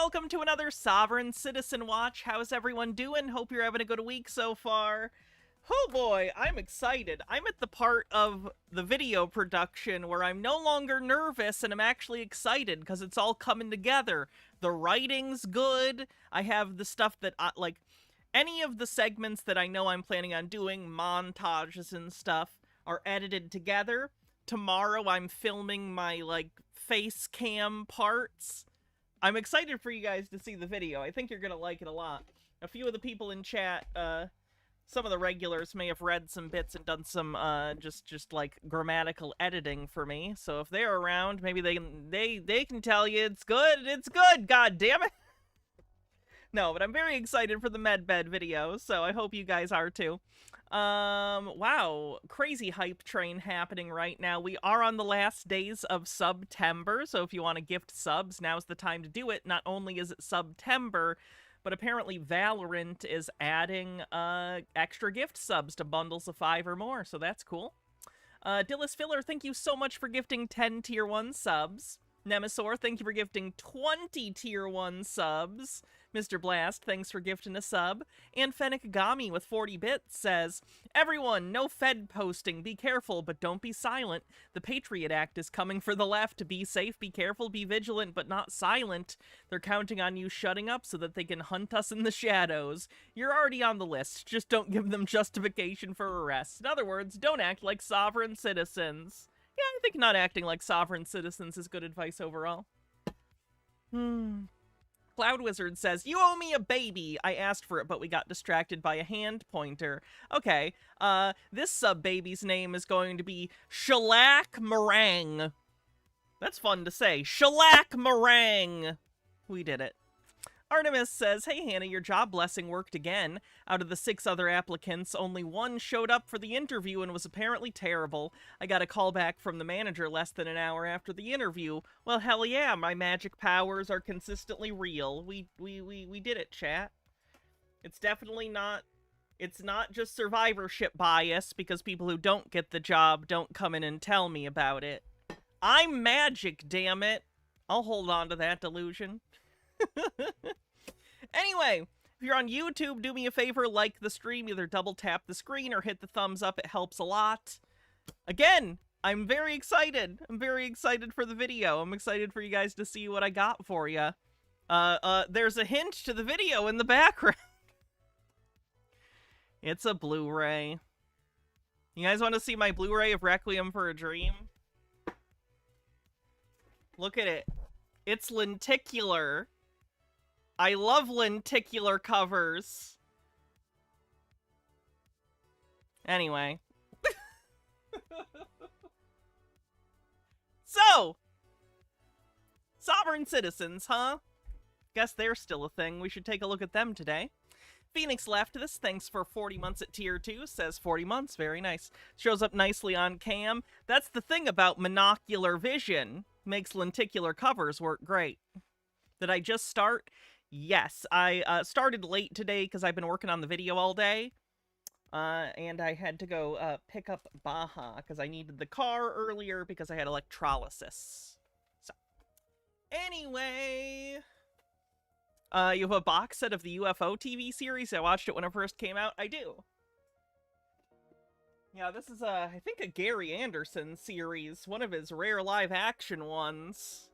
welcome to another Sovereign Citizen Watch. How's everyone doing? Hope you're having a good week so far. Oh boy, I'm excited. I'm at the part of the video production where I'm no longer nervous and I'm actually excited because it's all coming together. The writing's good. I have the stuff that, like, any of the segments that I know I'm planning on doing, montages and stuff, are edited together. Tomorrow I'm filming my, like, face cam parts. I'm excited for you guys to see the video. I think you're gonna like it a lot. A few of the people in chat, some of the regulars may have read some bits and done some, just like, grammatical editing for me. So if they're around, maybe they can tell you it's good, god damn it! No, but I'm very excited for the medbed video, so I hope you guys are too. Wow, crazy hype train happening right now. We are on the last days of September, so if you want to gift subs, now's the time to do it. Not only is it September, but apparently Valorant is adding extra gift subs to bundles of 5 or more, so that's cool. Dillis Filler, thank you so much for gifting 10 Tier 1 subs. Nemesaur, thank you for gifting 20 Tier 1 subs. Mr. Blast, thanks for gifting a sub. And Fennec with 40 bits says, everyone, no Fed posting. Be careful, but don't be silent. The Patriot Act is coming for the left. Be safe, be careful, be vigilant, but not silent. They're counting on you shutting up so that they can hunt us in the shadows. You're already on the list. Just don't give them justification for arrest. In other words, don't act like sovereign citizens. Yeah, I think not acting like sovereign citizens is good advice overall. Cloud Wizard says, you owe me a baby. I asked for it, but we got distracted by a hand pointer. Okay, this sub-baby's name is going to be Shellac Meringue. That's fun to say. Shellac Meringue. We did it. Artemis says, hey Hannah, your job blessing worked again. Out of the 6 other applicants, only 1 showed up for the interview and was apparently terrible. I got a call back from the manager less than an hour after the interview. Well, hell yeah, my magic powers are consistently real. We did it, chat. It's definitely not, it's not just survivorship bias because people who don't get the job don't come in and tell me about it. I'm magic, damn it. I'll hold on to that delusion. Anyway, if you're on YouTube, do me a favor, like the stream, either double tap the screen or hit the thumbs up, it helps a lot. Again, I'm very excited. I'm very excited for the video. I'm excited for you guys to see what I got for you. There's a hint to the video in the background. It's a Blu-ray. You guys want to see my Blu-ray of Requiem for a Dream? Look at it. It's lenticular. I love lenticular covers. Anyway. So, sovereign citizens, huh? Guess they're still a thing. We should take a look at them today. Phoenix left this. Thanks for 40 months at tier 2. Says 40 months. Very nice. Shows up nicely on cam. That's the thing about monocular vision. Makes lenticular covers work great. Did I just start? Yes, I started late today because I've been working on the video all day. And I had to go pick up Baja because I needed the car earlier because I had electrolysis. So, anyway, you have a box set of the UFO TV series. I watched it when it first came out. I do. Yeah, this is, I think a Gary Anderson series, one of his rare live action ones.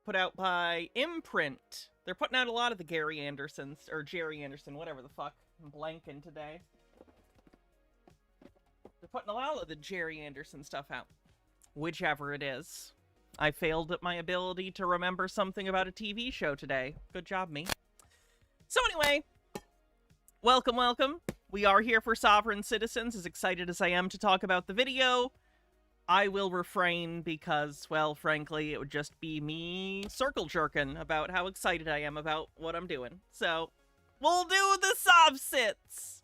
Put out by Imprint. They're putting out a lot of the Gary Andersons, or Jerry Anderson, whatever the fuck. I'm blanking today. They're putting a lot of the Jerry Anderson stuff out. Whichever it is. I failed at my ability to remember something about a TV show today. Good job, me. So anyway, welcome, welcome. We are here for Sovereign Citizens. As excited as I am to talk about the video, I will refrain because, well, frankly, it would just be me circle jerking about how excited I am about what I'm doing. So, we'll do the sob sits!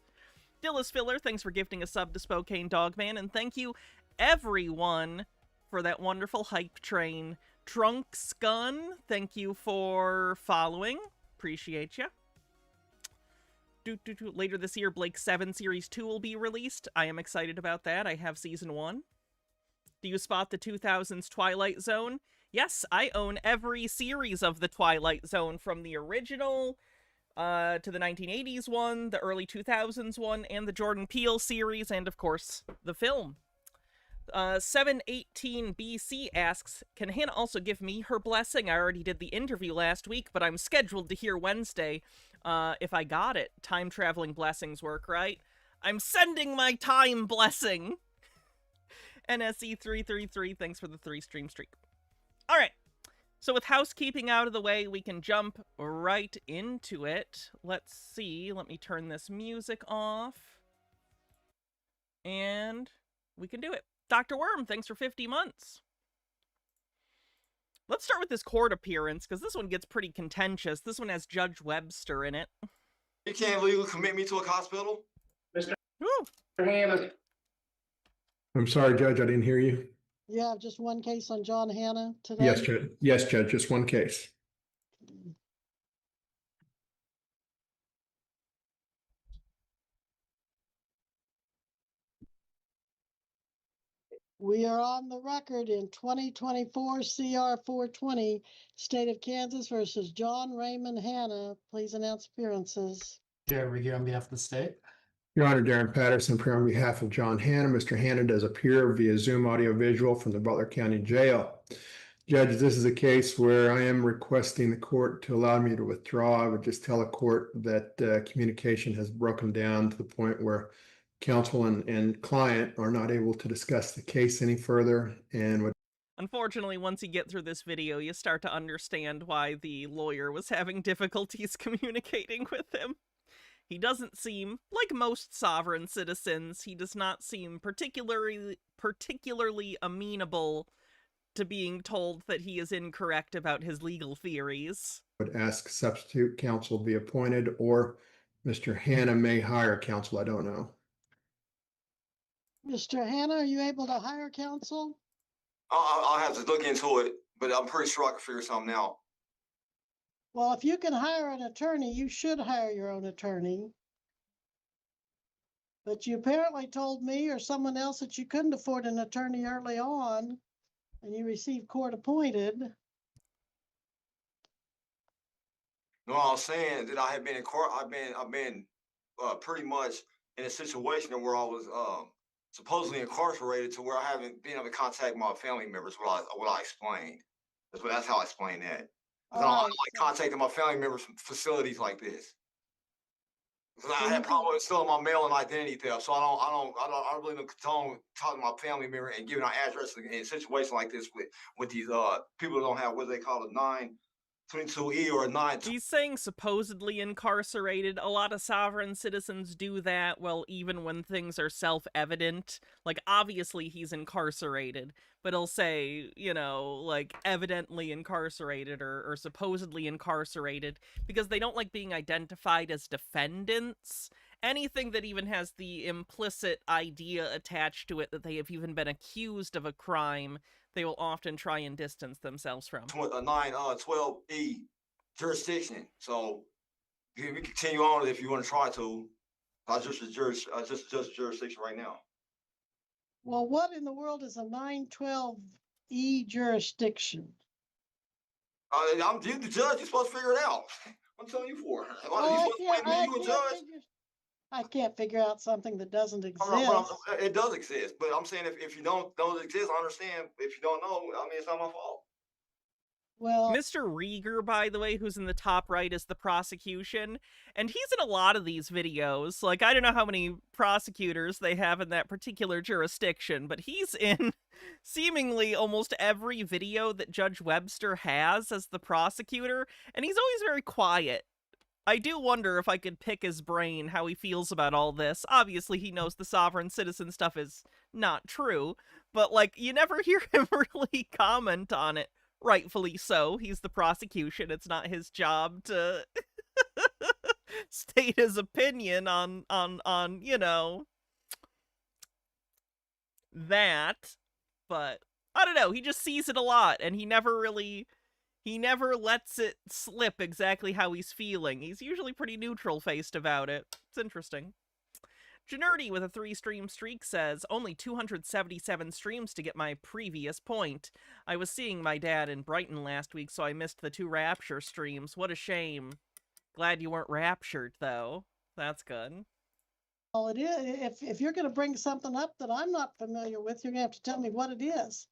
Dillis Filler, thanks for gifting a sub to Spokane Dogman, and thank you, everyone, for that wonderful hype train. Trunks Gun, thank you for following. Appreciate ya. Later this year, Blake 7 Series 2 will be released. I am excited about that. I have Season 1. Do you spot the 2000s Twilight Zone? Yes, I own every series of The Twilight Zone, from the original to the 1980s one, the early 2000s one, and the Jordan Peele series, and of course, the film. 718 BC asks, can Hannah also give me her blessing? I already did the interview last week, but I'm scheduled to hear Wednesday. If I got it, time traveling blessings work, right? I'm sending my time blessing. NSE333, thanks for the 3-stream streak. All right. So with housekeeping out of the way, we can jump right into it. Let's see. Let me turn this music off. And we can do it. Dr. Worm, thanks for 50 months. Let's start with this court appearance, because this one gets pretty contentious. This one has Judge Webster in it. You can't legally commit me to a hospital? Mr. Woo. Hammond. I'm sorry, Judge, I didn't hear you. You have just one case on John Hannah today? Yes, Judge. Yes, Judge, just one case. We are on the record in 2024 CR 420, State of Kansas versus John Raymond Hannah. Please announce appearances. Jerry here on behalf of the state. Your Honor, Darren Patterson, here on behalf of John Hannah. Mr. Hannah does appear via Zoom audio visual from the Butler County Jail. Judge, this is a case where I am requesting the court to allow me to withdraw. I would just tell the court that communication has broken down to the point where counsel and client are not able to discuss the case any further, and would. Unfortunately, once you get through this video, you start to understand why the lawyer was having difficulties communicating with him. He doesn't seem, like most sovereign citizens, he does not seem particularly amenable to being told that he is incorrect about his legal theories. Would ask substitute counsel be appointed, or Mr. Hannah may hire counsel. I don't know. Mr. Hannah, are you able to hire counsel? I'll have to look into it, but I'm pretty sure I can figure something out. Well, if you can hire an attorney, you should hire your own attorney. But you apparently told me or someone else that you couldn't afford an attorney early on, and you received court appointed. No, I was saying that I have been in court. I've been pretty much in a situation where I was supposedly incarcerated, to where I haven't been able to contact my family members. What I explained. That's how I explained that. I don't like contacting my family members from facilities like this. I had problems with stealing my mail and identity theft, so I really don't condone talking to my family member and giving our address in a situation like this with these people who don't have what they call a 922E or a 9. He's saying supposedly incarcerated. A lot of sovereign citizens do that, well, even when things are self-evident. Like, obviously he's incarcerated, but he'll say, you know, like, evidently incarcerated or supposedly incarcerated, because they don't like being identified as defendants. Anything that even has the implicit idea attached to it that they have even been accused of a crime, they will often try and distance themselves from. A 912E jurisdiction. So we continue on if you want to try to. I just adjust jurisdiction right now. Well, what in the world is a 912E jurisdiction? I'm the judge. You're supposed to figure it out. I'm telling you for. I can't figure out something that doesn't exist. It does exist, but I'm saying if you don't exist, I understand. If you don't know, I mean, it's not my fault. Well, Mr. Rieger, by the way, who's in the top right, is the prosecution, and he's in a lot of these videos. Like, I don't know how many prosecutors they have in that particular jurisdiction, but he's in seemingly almost every video that Judge Webster has as the prosecutor, and he's always very quiet. I do wonder if I could pick his brain how he feels about all this. Obviously, he knows the sovereign citizen stuff is not true, but, like, you never hear him really comment on it. Rightfully so. He's the prosecution. It's not his job to state his opinion on, you know, that. But, I don't know. He just sees it a lot, and he never lets it slip exactly how he's feeling. He's usually pretty neutral-faced about it. It's interesting. Generty with a 3-stream streak says, only 277 streams to get my previous point. I was seeing my dad in Brighton last week, so I missed the 2 Rapture streams. What a shame. Glad you weren't raptured, though. That's good. Well, it is. If you're going to bring something up that I'm not familiar with, you're going to have to tell me what it is.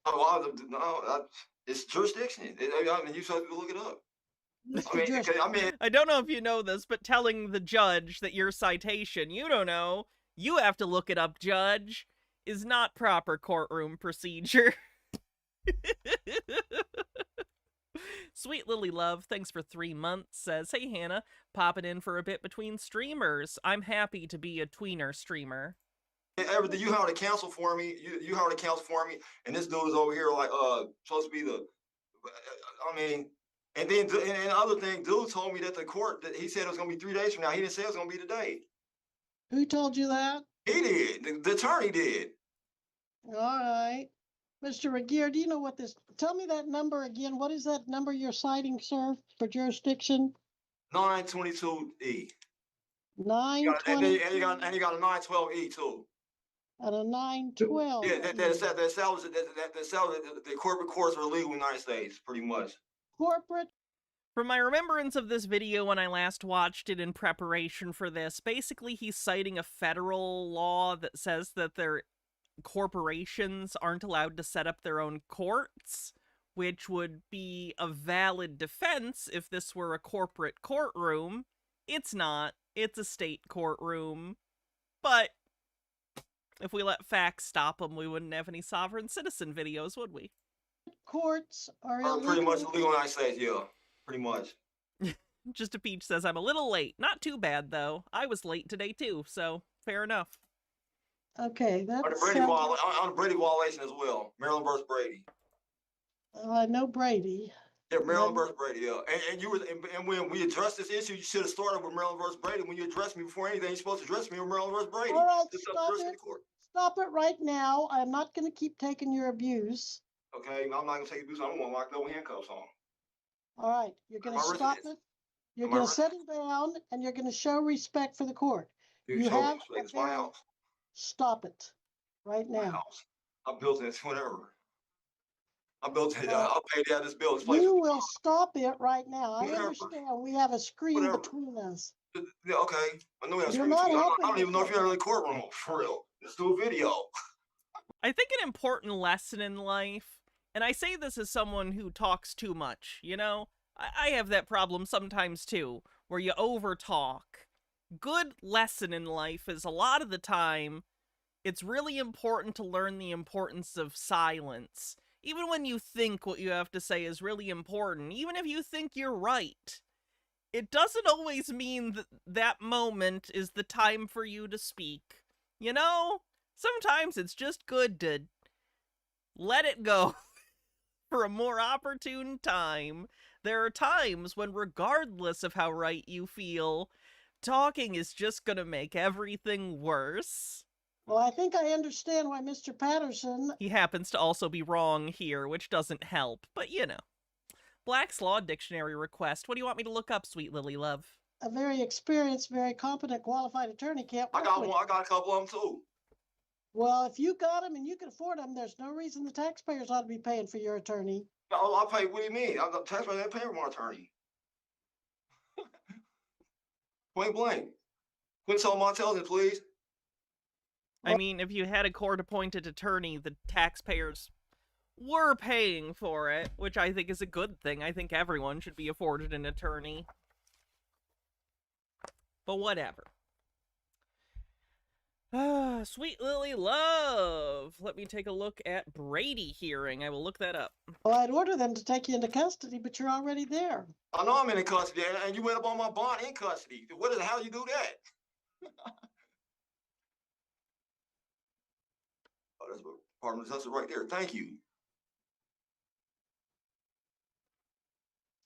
Oh, no, it's jurisdiction. I mean, you have to look it up. I don't know if you know this, but telling the judge that your citation, you don't know, you have to look it up, judge, is not proper courtroom procedure. Sweet Lily Love, thanks for 3 months, says, hey Hannah, popping in for a bit between streamers. I'm happy to be a tweener streamer. Everything you hired a counsel for me. You hired a counsel for me, and this dude is over here like supposed to be the. I mean, and then and the other thing, dude told me that the court that he said it was gonna be 3 days from now. He didn't say it was gonna be today. Who told you that? He did. The attorney did. All right. Mr. Regier, do you know what this, tell me that number again. What is that number you're citing, sir, for jurisdiction? 922E. 920. And you got a 912E too. And a 912. Yeah, that establishes that the corporate courts are illegal in the United States, pretty much. Corporate. From my remembrance of this video when I last watched it in preparation for this, basically he's citing a federal law that says that corporations aren't allowed to set up their own courts, which would be a valid defense if this were a corporate courtroom. It's not. It's a state courtroom. But if we let facts stop them, we wouldn't have any sovereign citizen videos, would we? Courts are pretty much illegal in the United States, yeah. Pretty much. Just a Peach says, I'm a little late. Not too bad, though. I was late today, too, so fair enough. Okay, that's... On the Brady violation as well. Maryland versus Brady. I know Brady. Yeah, Maryland versus Brady, yeah. And when we addressed this issue, you should have started with Maryland versus Brady. When you addressed me before anything, you're supposed to address me with Maryland versus Brady. All right, stop it right now. I'm not going to keep taking your abuse. Okay, I'm not going to take abuse. I don't want to lock no handcuffs on. All right, you're going to stop it. You're going to sit him down, and you're going to show respect for the court. You have respect. It's my house. Stop it right now. My house. I built it. Whatever. I built it. I'll pay down this bill. You will stop it right now. I understand we have a screen between us. Yeah, okay. I know we have a screen between us. I don't even know if you're in the courtroom for real. Let's do a video. I think an important lesson in life, and I say this as someone who talks too much, you know? I have that problem sometimes too, where you overtalk. Good lesson in life is a lot of the time, it's really important to learn the importance of silence. Even when you think what you have to say is really important, even if you think you're right, it doesn't always mean that that moment is the time for you to speak. You know? Sometimes it's just good to let it go for a more opportune time. There are times when, regardless of how right you feel, talking is just gonna make everything worse. Well, I think I understand why Mr. Patterson... He happens to also be wrong here, which doesn't help, but you know. Black's Law Dictionary request. What do you want me to look up, Sweet Lily Love? A very experienced, very competent, qualified attorney can't work with. I got a couple of them too. Well, if you got them and you can afford them, there's no reason the taxpayers ought to be paying for your attorney. No, I'll pay. What do you mean? The taxpayers ain't paying for my attorney. Point blank. Quit telling my intelligence, please. I mean, if you had a court-appointed attorney, the taxpayers were paying for it, which I think is a good thing. I think everyone should be afforded an attorney. But whatever. Sweet Lily Love. Let me take a look at Brady hearing. I will look that up. Well, I'd order them to take you into custody, but you're already there. I know I'm in custody, and you went up on my bond in custody. How do you do that? Oh, that's what Department of Justice right there. Thank you.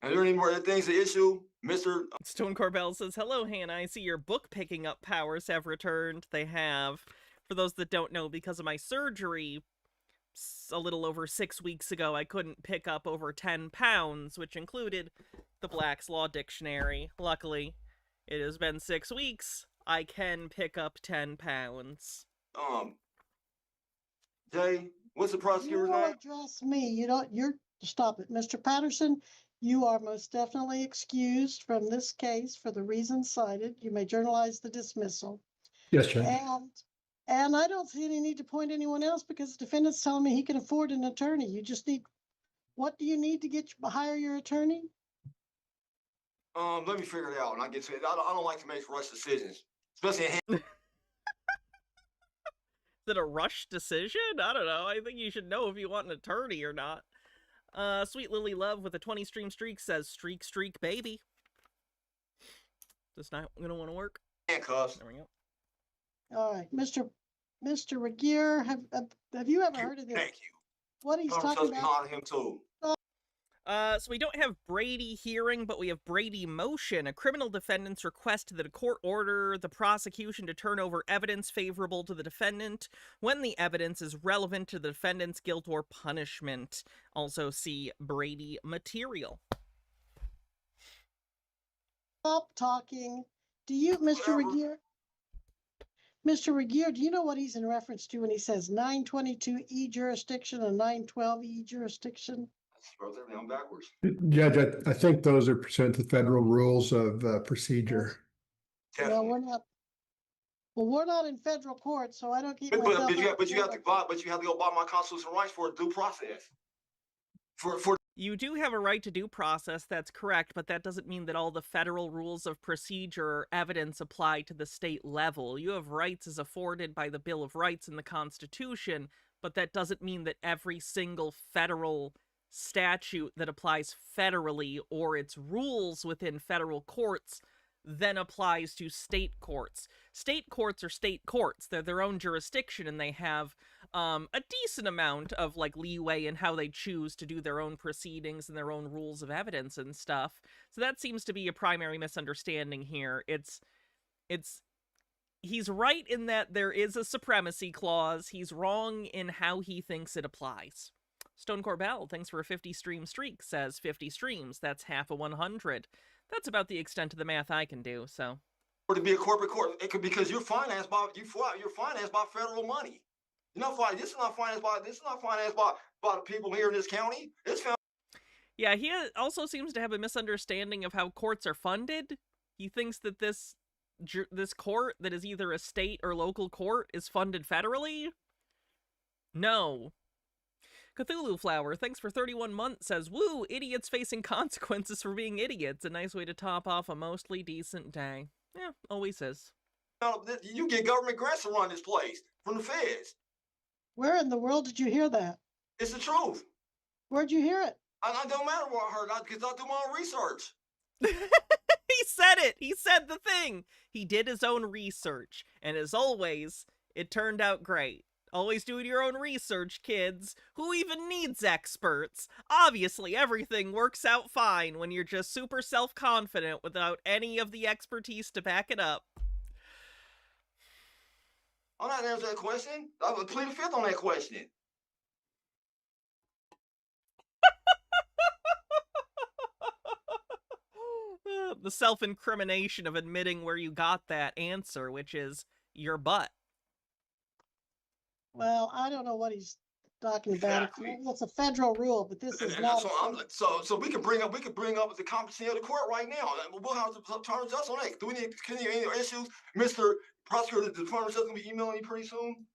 Are there any more things to issue, Mr. Stone Corbell says, hello, Hannah. I see your book picking up powers have returned. They have. For those that don't know, because of my surgery a little over 6 weeks ago, I couldn't pick up over 10 pounds, which included the Black's Law Dictionary. Luckily, it has been 6 weeks. I can pick up 10 pounds. Jay, what's the prosecutor's You will name? address me. Stop it. Mr. Patterson, you are most definitely excused from this case for the reasons cited. You may journalize the dismissal. Yes, Judge. And I don't see any need to point anyone else because the defendant's telling me he can afford an attorney. What do you need to hire your attorney? Let me figure it out and I get to it. I don't like to make rush decisions, especially in Is it a rush decision? I don't know. I think you should know if you want an attorney or not. Sweet Lily Love with a 20 stream streak says, streak, streak, baby. This not gonna want to work. handcuffs. There we go. All right, Mr. Regier, have you ever heard of this? Thank you. What he's Thomas talking Husky about? honored him too. So we don't have Brady hearing, but we have Brady motion. A criminal defendant's request that a court order the prosecution to turn over evidence favorable to the defendant when the evidence is relevant to the defendant's guilt or punishment. Also see Brady material. Stop talking. Do you, Mr. Regier? Mr. Regier, do you know what he's in reference to when he says 922E jurisdiction and 912E jurisdiction? Spells everything backwards. Judge, I think those are pursuant to federal rules of procedure. Well, Definitely. we're not in federal court, so I don't keep But myself. you have to go by my constitutional rights for a due process. For You do have a right to due process, that's correct, but that doesn't mean that all the federal rules of procedure or evidence apply to the state level. You have rights as afforded by the Bill of Rights and the Constitution, but that doesn't mean that every single federal statute that applies federally or its rules within federal courts then applies to state courts. State courts are state courts. They're their own jurisdiction, and they have a decent amount of like leeway in how they choose to do their own proceedings and their own rules of evidence and stuff. So that seems to be a primary misunderstanding here. He's right in that there is a supremacy clause. He's wrong in how he thinks it applies. Stone Corbell, thanks for a 50 stream streak, says 50 streams. That's half a 100. That's about the extent of the math I can do, so. or to be a corporate court, it could because you're financed by federal money. You're not this is not financed by the people here in this county. It's Yeah, he also seems to have a misunderstanding of how courts are funded. He thinks that this court that is either a state or local court is funded federally. No. Cthulhu Flower, thanks for 31 months, says, woo, idiots facing consequences for being idiots. A nice way to top off a mostly decent day. Yeah, always is. you get government grants to run this place from the feds. Where in the world did you hear that? It's the truth. Where'd you hear it? I don't matter what I heard, because I do my own research. He said it! He said the thing! He did his own research. And as always, it turned out great. Always doing your own research, kids. Who even needs experts? Obviously, everything works out fine when you're just super self-confident without any of the expertise to back it up. I'm not answering that question. I would plead the fifth on that question. The self-incrimination of admitting where you got that answer, which is your butt. Well, I don't know what he's talking about. Exactly. It's a federal rule, but this is And not. so we can bring up the competency of the court right now. We'll have to turn us on that. Do we need any issues, Mr. Prosecutor? The Department of Justice gonna be emailing you pretty soon.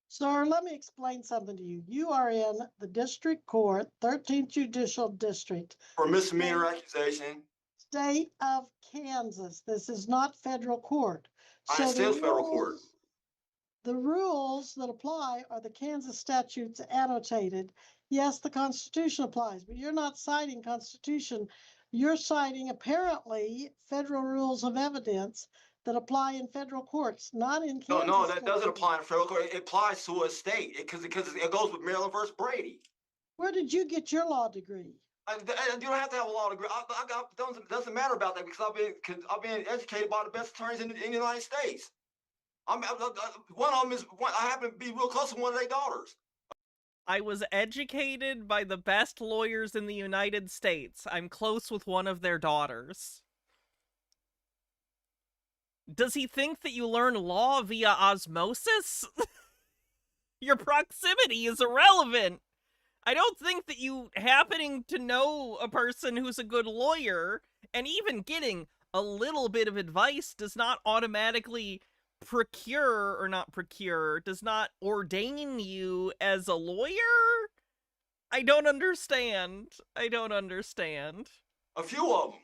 Sir, let me explain something to you. You are in the district court, 13th Judicial District. For misdemeanor accusation. State of Kansas. This is not federal court. I understand federal court. The rules that apply are the Kansas statutes annotated. Yes, the Constitution applies, but you're not citing Constitution. You're citing apparently federal rules of evidence that apply in federal courts, not in Kansas. No, that doesn't apply in federal court. It applies to a state because it goes with Maryland versus Brady. Where did you get your law degree? You don't have to have a law degree. Doesn't matter about that because I've been educated by the best attorneys in the United States. One of them is I happen to be real close to one of their daughters. I was educated by the best lawyers in the United States. I'm close with one of their daughters. Does he think that you learn law via osmosis? Your proximity is irrelevant. I don't think that you happening to know a person who's a good lawyer and even getting a little bit of advice does not automatically does not ordain you as a lawyer? I don't understand. I don't understand. A few of them,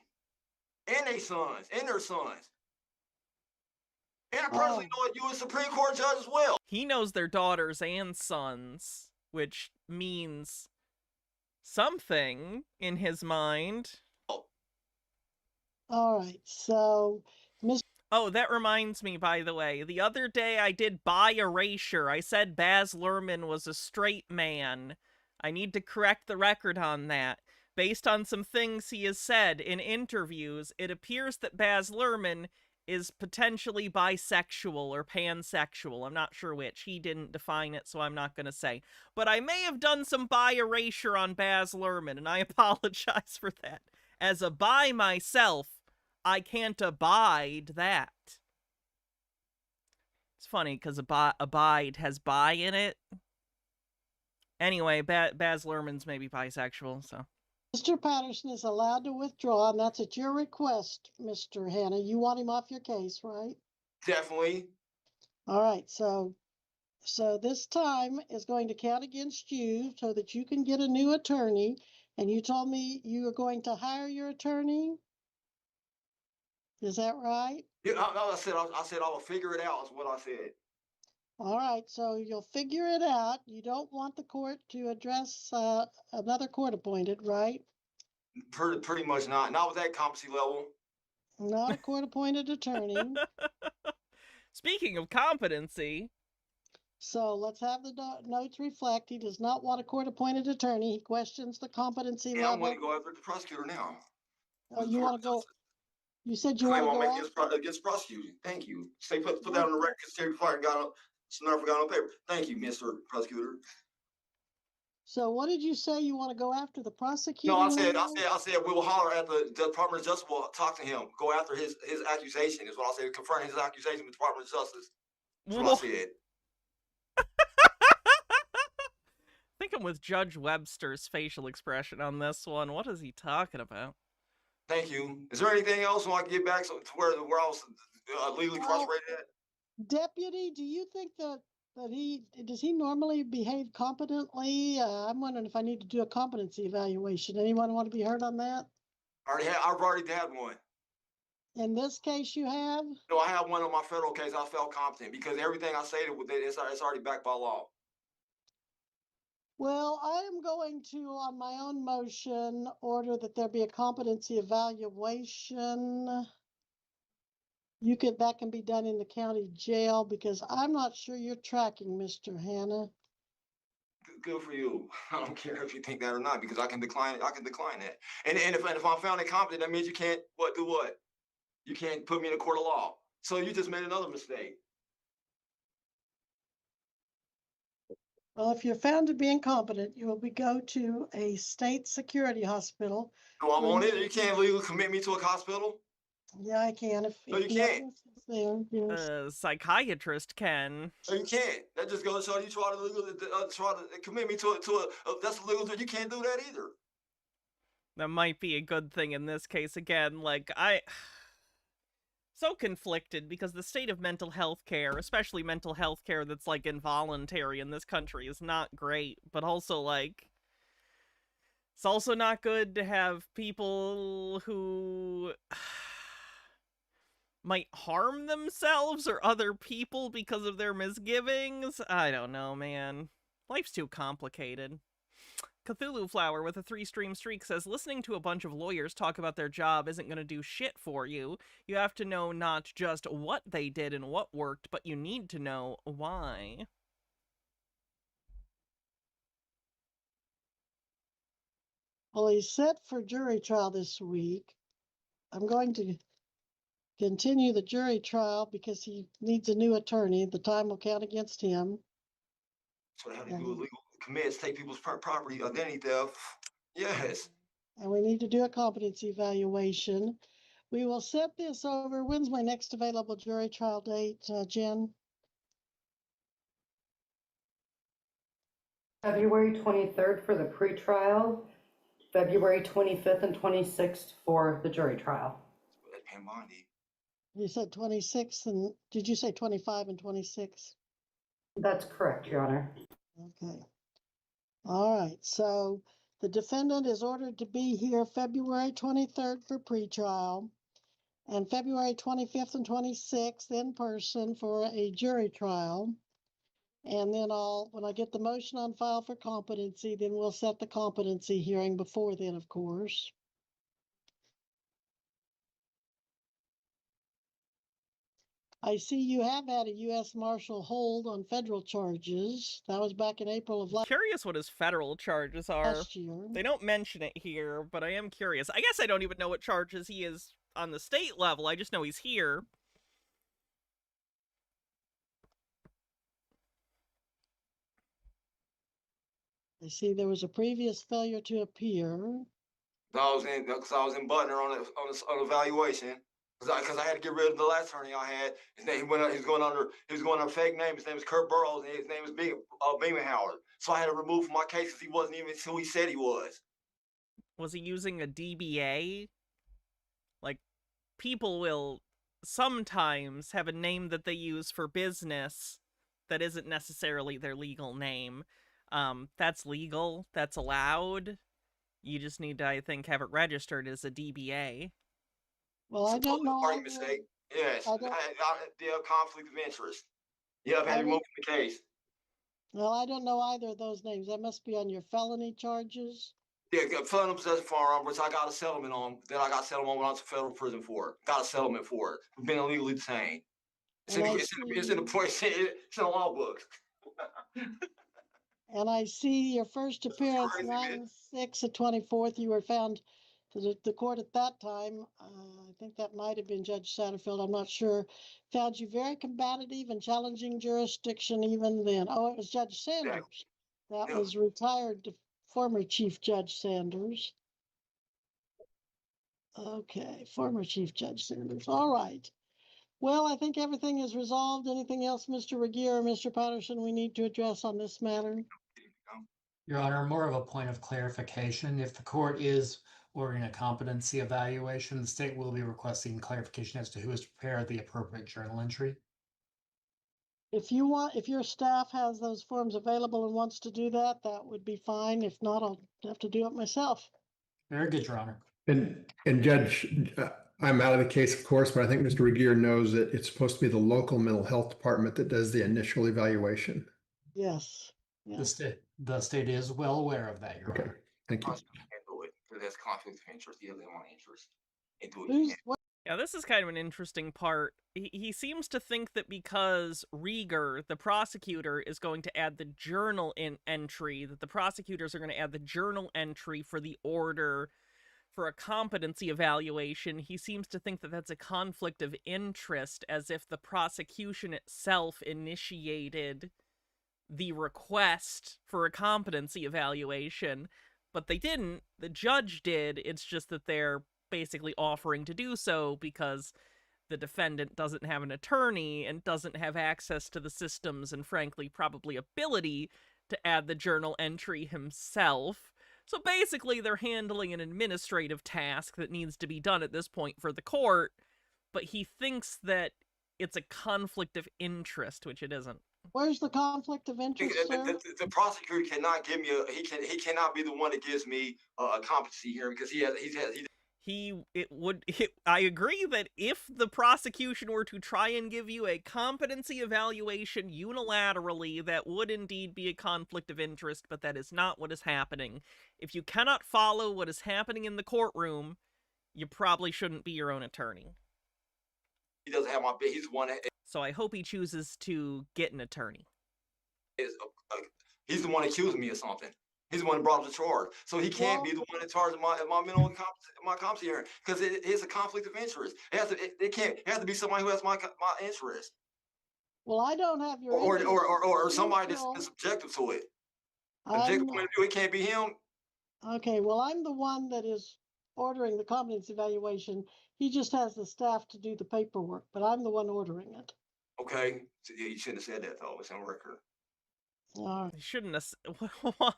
and their sons, and their sons. And I personally know a U.S. Supreme Court judge as well. He knows their daughters and sons, which means something in his mind. All right, so Oh, that reminds me, by the way. The other day I did by erasure. I said Baz Luhrmann was a straight man. I need to correct the record on that. Based on some things he has said in interviews, it appears that Baz Luhrmann is potentially bisexual or pansexual. I'm not sure which. He didn't define it, so I'm not going to say. But I may have done some by erasure on Baz Luhrmann, and I apologize for that. As a bi myself, I can't abide that. It's funny because abide has bi in it. Anyway, Baz Luhrmann's maybe bisexual, so. Mr. Patterson is allowed to withdraw, and that's at your request, Mr. Hanna. You want him off your case, right? Definitely. All right, so this time is going to count against you so that you can get a new attorney. And you told me you are going to hire your attorney. Is that right? Yeah, I said I will figure it out. Is what I said. All right, so you'll figure it out. You don't want the court to address another court appointed, right? Pretty much not. Not with that competency level. Not a court appointed attorney. Speaking of competency. So let's have the notes reflect. He does not want a court appointed attorney. He questions the competency level. I want to go after the prosecutor now. Oh, you want to go? You said you want to go against prosecuting. Thank you. Say put that on the record. Before I got on paper. Thank you, Mr. Prosecutor. So what did you say? You want to go after the prosecutor? No, I said we will holler at the Department of Justice. We'll talk to him. Go after his accusation. Is what I said. Confront his accusation with the Department of Justice. That's what I said. I think I'm with Judge Webster's facial expression on this one. What is he talking about? Thank you. Is there anything else I can get back to where I was legally incarcerated at? Deputy, do you think that does he normally behave competently? I'm wondering if I need to do a competency evaluation. Anyone want to be heard on that? I've already had one. In this case, you have? No, I have one on my federal case. I felt competent because everything I stated with it's already backed by law. Well, I am going to, on my own motion, order that there be a competency evaluation. That can be done in the county jail because I'm not sure you're tracking, Mr. Hanna. Good for you. I don't care if you think that or not because I can decline it. I can decline that. And if I'm found incompetent, that means you can't do what? You can't put me in a court of law. So you just made another mistake. Well, if you're found to be incompetent, you will go to a state security hospital. No, I'm on it. You can't legally commit me to a hospital? Yeah, I can. No, you can't. A psychiatrist can. No, you can't. That just goes to show you try to commit me to that's illegal. You can't do that either. That might be a good thing in this case. Again, like, so conflicted because the state of mental health care, especially mental health care that's, like, involuntary in this country, is not great. But also, like, it's also not good to have people who might harm themselves or other people because of their misgivings. I don't know, man. Life's too complicated. Cthulhu Flower with a 3-stream streak says, listening to a bunch of lawyers talk about their job isn't going to do shit for you. You have to know not just what they did and what worked, but you need to know why. Well, he's set for jury trial this week. I'm going to continue the jury trial because he needs a new attorney. The time will count against him. That's what I have to do illegal commits, take people's property, identity theft. Yes. And we need to do a competency evaluation. We will set this over. When's my next available jury trial date, Jen? February 23rd for the pretrial, February 25th and 26th for the jury trial. That paying Bondi. You said 26th, and did you say 25 and 26? That's correct, Your Honor. Okay. All right, so the defendant is ordered to be here February 23rd for pretrial and February 25th and 26th in person for a jury trial. And then when I get the motion on file for competency, then we'll set the competency hearing before then, of course. I see you have had a U.S. Marshal hold on federal charges. That was back in April of Curious what his federal charges are. last year. They don't mention it here, but I am curious. I guess I don't even know what charges he is on the state level. I just know he's here. I see there was a previous failure to appear. I was in Butner on evaluation because I had to get rid of the last attorney I had. His name he was going under a fake name. His name was Kurt Burrows, and his name was Beeman Howard. So I had to remove from my case because he wasn't even who he said he was. Was he using a DBA? Like, people will sometimes have a name that they use for business that isn't necessarily their legal name. That's legal. That's allowed. You just need to, I think, have it registered as a DBA. Well, I don't know. Party mistake. Yes. Yeah, conflict of interest. Yeah, I've had to remove from the case. Well, I don't know either of those names. That must be on your felony charges. Yeah, felon possession firearm, which I got a settlement on. That I got a settlement when I was in federal prison for. Got a settlement for it. I've been illegally detained. It's in the law books. And I see your first appearance, crazy, 9/6 of 24th. You were found to the court at that time. I think that might have been Judge Satterfield. I'm not sure. Found you very combative and challenging jurisdiction even then. Oh, it was Judge Sanders. That was retired former Chief Judge Sanders. Okay, former Chief Judge Sanders. All right. Well, I think everything is resolved. Anything else, Mr. Regier or Mr. Patterson, we need to address on this matter? Your Honor, more of a point of clarification. If the court is ordering a competency evaluation, the state will be requesting clarification as to who has prepared the appropriate journal entry. If your staff has those forms available and wants to do that, that would be fine. If not, I'll have to do it myself. Very good, Your Honor. And Judge, I'm out of the case, of course, but I think Mr. Regier knows that it's supposed to be the local mental health department that does the initial evaluation. Yes. The state is well aware of that, Your Okay, Honor. thank you. There's conflict of interest. He doesn't want interest. Yeah, this is kind of an interesting part. He seems to think that because Rieger, the prosecutor, is going to add the journal entry, that the prosecutors are going to add the journal entry for the order for a competency evaluation. He seems to think that that's a conflict of interest, as if the prosecution itself initiated the request for a competency evaluation, but they didn't. The judge did. It's just that they're basically offering to do so because the defendant doesn't have an attorney and doesn't have access to the systems and, frankly, probably ability to add the journal entry himself. So basically, they're handling an administrative task that needs to be done at this point for the court, but he thinks that it's a conflict of interest, which it isn't. Where's the conflict of interest, sir? The prosecutor cannot give me he cannot be the one that gives me a competency hearing because I agree that if the prosecution were to try and give you a competency evaluation unilaterally, that would indeed be a conflict of interest, but that is not what is happening. If you cannot follow what is happening in the courtroom, you probably shouldn't be your own attorney. He doesn't have he's one that So I hope he chooses to get an attorney. He's the one accusing me of something. He's the one that brought up the charge. So he can't be the one in charge of my mental competency hearing because it's a conflict of interest. It has to be somebody who has my interest. Well, I don't have your or somebody that's objective to it. Objective point of view, it can't be him. Okay, well, I'm the one that is ordering the competency evaluation. He just has the staff to do the paperwork, but I'm the one ordering it. Okay, so, yeah, you shouldn't have said that though. It's on record. All right. He shouldn't have. What?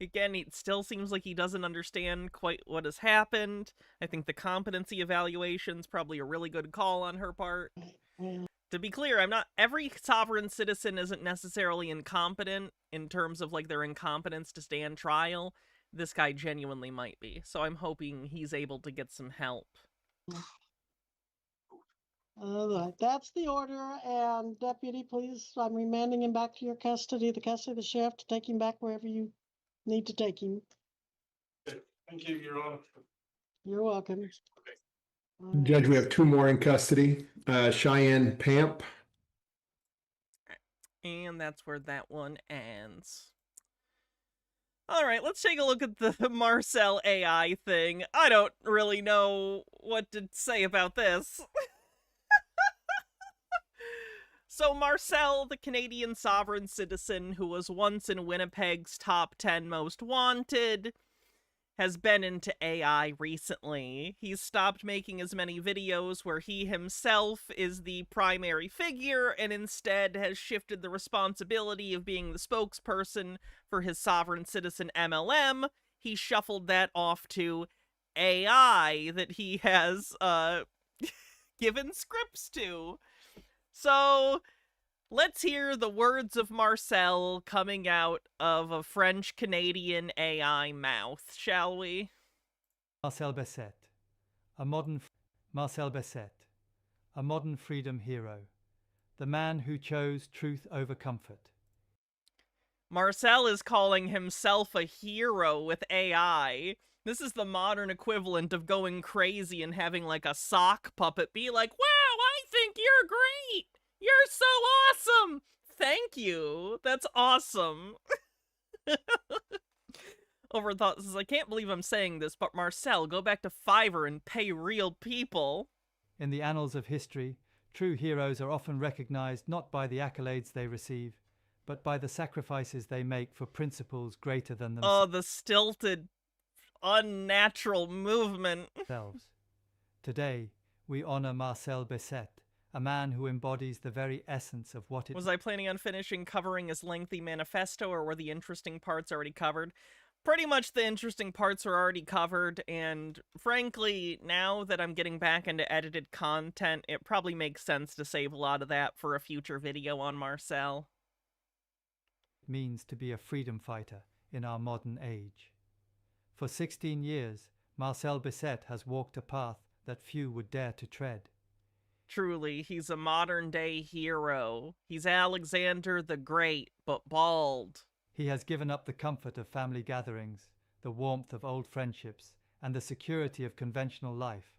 Again, it still seems like he doesn't understand quite what has happened. I think the competency evaluation's probably a really good call on her part. Yeah. To be clear, every sovereign citizen isn't necessarily incompetent in terms of like their incompetence to stand trial. This guy genuinely might be, so I'm hoping he's able to get some help. All right, that's the order. And deputy, please, I'm remanding him back to your custody, the custody of the sheriff, to take him back wherever you need to take him. Thank you, Your Honor. You're welcome. Judge, we have two more in custody. Cheyenne Pamp. And that's where that one ends. Alright, let's take a look at the Marcel AI thing. I don't really know what to say about this. So Marcel, the Canadian sovereign citizen who was once in Winnipeg's top 10 most wanted, has been into AI recently. He's stopped making as many videos where he himself is the primary figure and instead has shifted the responsibility of being the spokesperson for his sovereign citizen MLM. He shuffled that off to AI that he has given scripts to. So let's hear the words of Marcel coming out of a French-Canadian AI mouth, shall we? Marcel Besset, a modern freedom hero, the man who chose truth over comfort. Marcel is calling himself a hero with AI. This is the modern equivalent of going crazy and having like a sock puppet be like, wow, I think you're great! You're so awesome! Thank you! That's awesome! Overthought says, I can't believe I'm saying this, but Marcel, go back to Fiverr and pay real people. In the annals of history, true heroes are often recognized not by the accolades they receive, but by the sacrifices they make for principles greater than Oh, the stilted, unnatural movement. themselves. Today, we honor Marcel Besset, a man who embodies the very essence of what it Was I planning on finishing covering his lengthy manifesto, or were the interesting parts already covered? Pretty much the interesting parts were already covered, and frankly, now that I'm getting back into edited content, it probably makes sense to save a lot of that for a future video on Marcel. means to be a freedom fighter in our modern age. For 16 years, Marcel Besset has walked a path that few would dare to tread. Truly, he's a modern-day hero. He's Alexander the Great, but bald. He has given up the comfort of family gatherings, the warmth of old friendships, and the security of conventional life.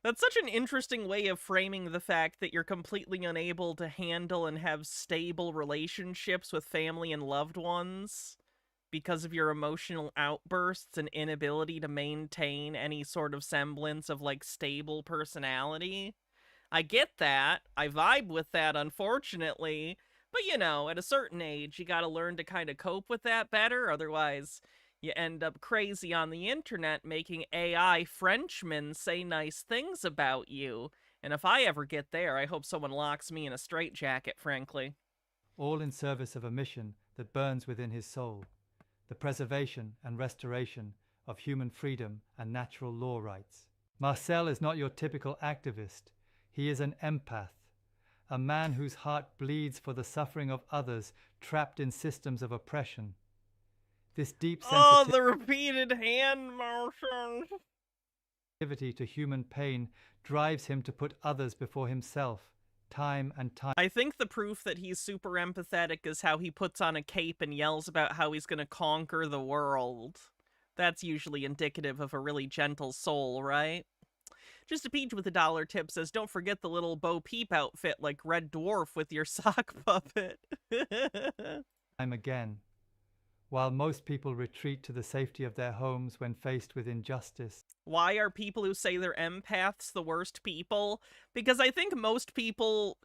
That's such an interesting way of framing the fact that you're completely unable to handle and have stable relationships with family and loved ones because of your emotional outbursts and inability to maintain any sort of semblance of, like, stable personality. I get that. I vibe with that, unfortunately. But, you know, at a certain age, you gotta learn to kind of cope with that better, otherwise you end up crazy on the internet making AI Frenchmen say nice things about you. And if I ever get there, I hope someone locks me in a straitjacket, frankly. All in service of a mission that burns within his soul, the preservation and restoration of human freedom and natural law rights. Marcel is not your typical activist. He is an empath, a man whose heart bleeds for the suffering of others trapped in systems of oppression. This deep the repeated hand motions. sensitivity to human pain drives him to put others before himself, time and time. I think the proof that he's super empathetic is how he puts on a cape and yells about how he's gonna conquer the world. That's usually indicative of a really gentle soul, right? Just a Peach with a $1 tip says, don't forget the little Bo Peep outfit like Red Dwarf with your sock puppet. Time again. While most people retreat to the safety of their homes when faced with injustice. Why are people who say they're empaths the worst people? Because I think most people,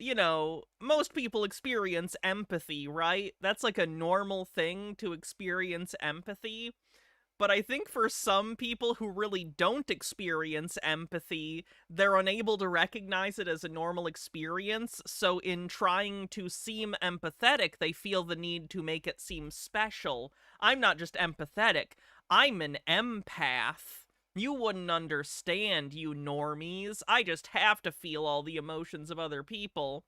most people experience empathy, right? That's like a normal thing to experience empathy. But I think for some people who really don't experience empathy, they're unable to recognize it as a normal experience. So in trying to seem empathetic, they feel the need to make it seem special. I'm not just empathetic, I'm an empath. You wouldn't understand, you normies. I just have to feel all the emotions of other people.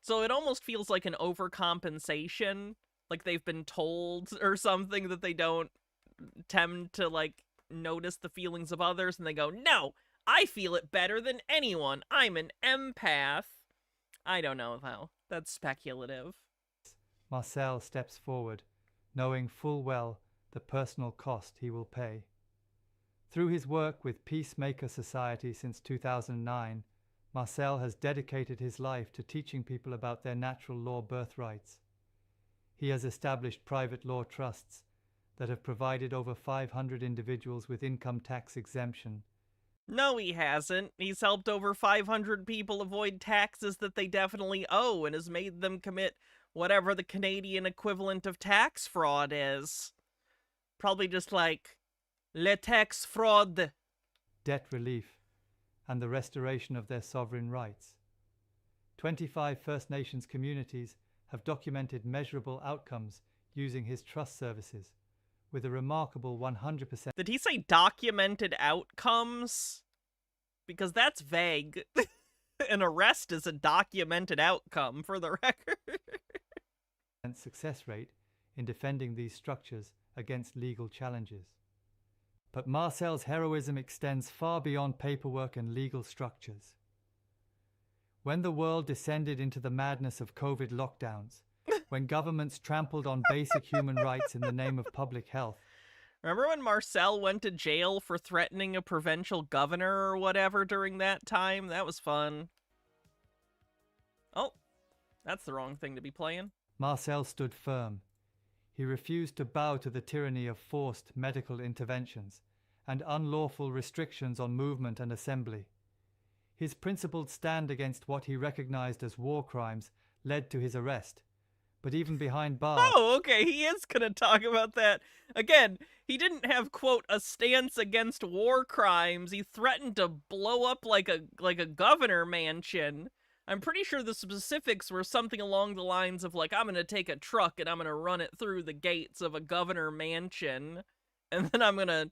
So it almost feels like an overcompensation, like they've been told or something that they don't tend to, like, notice the feelings of others, and they go, no, I feel it better than anyone. I'm an empath. I don't know, though. That's speculative. Marcel steps forward, knowing full well the personal cost he will pay. Through his work with Peacemaker Society since 2009, Marcel has dedicated his life to teaching people about their natural law birthrights. He has established private law trusts that have provided over 500 individuals with income tax exemption. No, he hasn't. He's helped over 500 people avoid taxes that they definitely owe and has made them commit whatever the Canadian equivalent of tax fraud is. Probably just like, le tax fraud. Debt relief, and the restoration of their sovereign rights. 25 First Nations communities have documented measurable outcomes using his trust services, with a remarkable 100%. Did he say documented outcomes? Because that's vague. An arrest is a documented outcome, for the record. Success rate in defending these structures against legal challenges. But Marcel's heroism extends far beyond paperwork and legal structures. When the world descended into the madness of COVID lockdowns, when governments trampled on basic human rights in the name of public health. Remember when Marcel went to jail for threatening a provincial governor or whatever during that time? That was fun. Oh, that's the wrong thing to be playing. Marcel stood firm. He refused to bow to the tyranny of forced medical interventions and unlawful restrictions on movement and assembly. His principled stand against what he recognized as war crimes led to his arrest. But even behind bars... Oh, okay, he is gonna talk about that. Again, he didn't have, quote, a stance against war crimes. He threatened to blow up like a governor mansion. I'm pretty sure the specifics were something along the lines of, like, I'm gonna take a truck and I'm gonna run it through the gates of a governor mansion, and then I'm gonna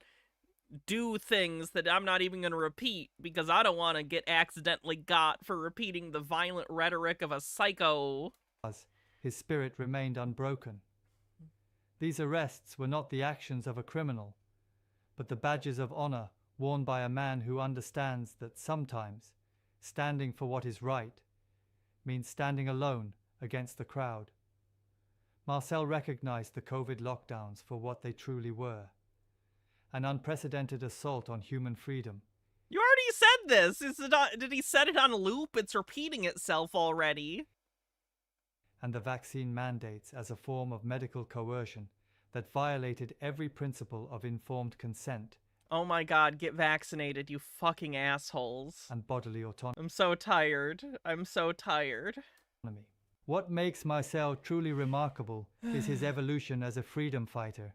do things that I'm not even gonna repeat because I don't want to get accidentally got for repeating the violent rhetoric of a psycho. His spirit remained unbroken. These arrests were not the actions of a criminal, but the badges of honor worn by a man who understands that sometimes standing for what is right means standing alone against the crowd. Marcel recognized the COVID lockdowns for what they truly were: an unprecedented assault on human freedom. You already said this! Did he set it on loop? It's repeating itself already. And the vaccine mandates as a form of medical coercion that violated every principle of informed consent. Oh my god, get vaccinated, you fucking assholes. And bodily autonomy. I'm so tired. I'm so tired. What makes Marcel truly remarkable is his evolution as a freedom fighter.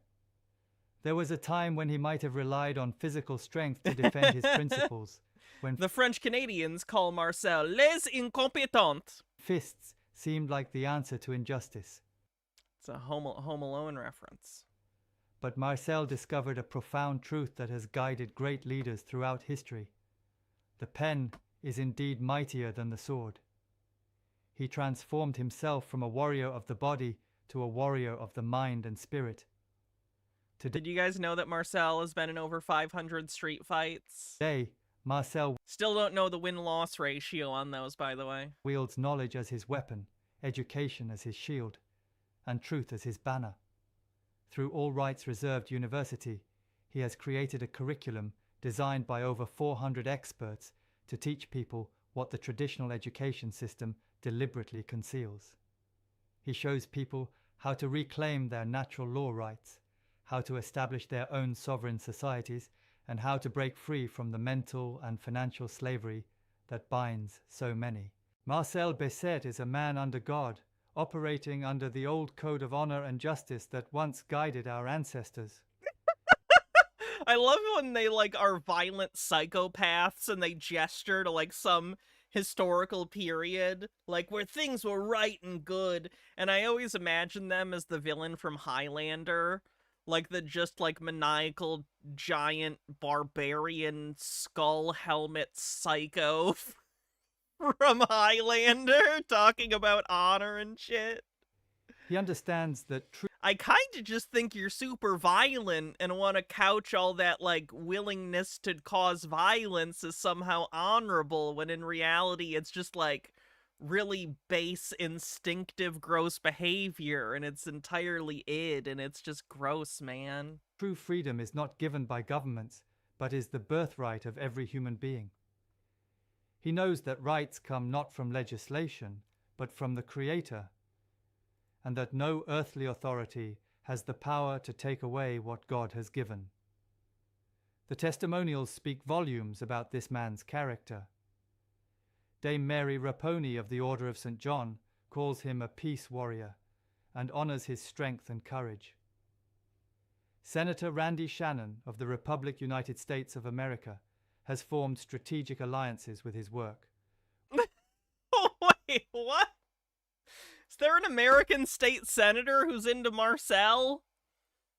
There was a time when he might have relied on physical strength to defend his principles. When the French Canadians call Marcel les incompetents. Fists seemed like the answer to injustice. It's a Home Alone reference. But Marcel discovered a profound truth that has guided great leaders throughout history. The pen is indeed mightier than the sword. He transformed himself from a warrior of the body to a warrior of the mind and spirit. Did you guys know that Marcel has been in over 500 street fights? Today, Marcel still don't know the win-loss ratio on those, by the way. Wields knowledge as his weapon, education as his shield, and truth as his banner. Through All Rights Reserved University, he has created a curriculum designed by over 400 experts to teach people what the traditional education system deliberately conceals. He shows people how to reclaim their natural law rights, how to establish their own sovereign societies, and how to break free from the mental and financial slavery that binds so many. Marcel Besset is a man under God, operating under the old code of honor and justice that once guided our ancestors. I love when they, like, are violent psychopaths and they gesture to, like, some historical period, like, where things were right and good, and I always imagine them as the villain from Highlander, like, the just, like, maniacal, giant, barbarian, skull helmet psycho from Highlander, talking about honor and shit. He understands that truth I kind of just think you're super violent and want to couch all that, like, willingness to cause violence as somehow honorable, when in reality it's just, like, really base, instinctive, gross behavior, and it's entirely id, and it's just gross, man. true freedom is not given by governments, but is the birthright of every human being. He knows that rights come not from legislation, but from the Creator, and that no earthly authority has the power to take away what God has given. The testimonials speak volumes about this man's character. Dame Mary Raponi of the Order of St. John calls him a peace warrior and honors his strength and courage. Senator Randy Shannon of the Republic United States of America has formed strategic alliances with his work. Oh, wait, what? Is there an American state senator who's into Marcel?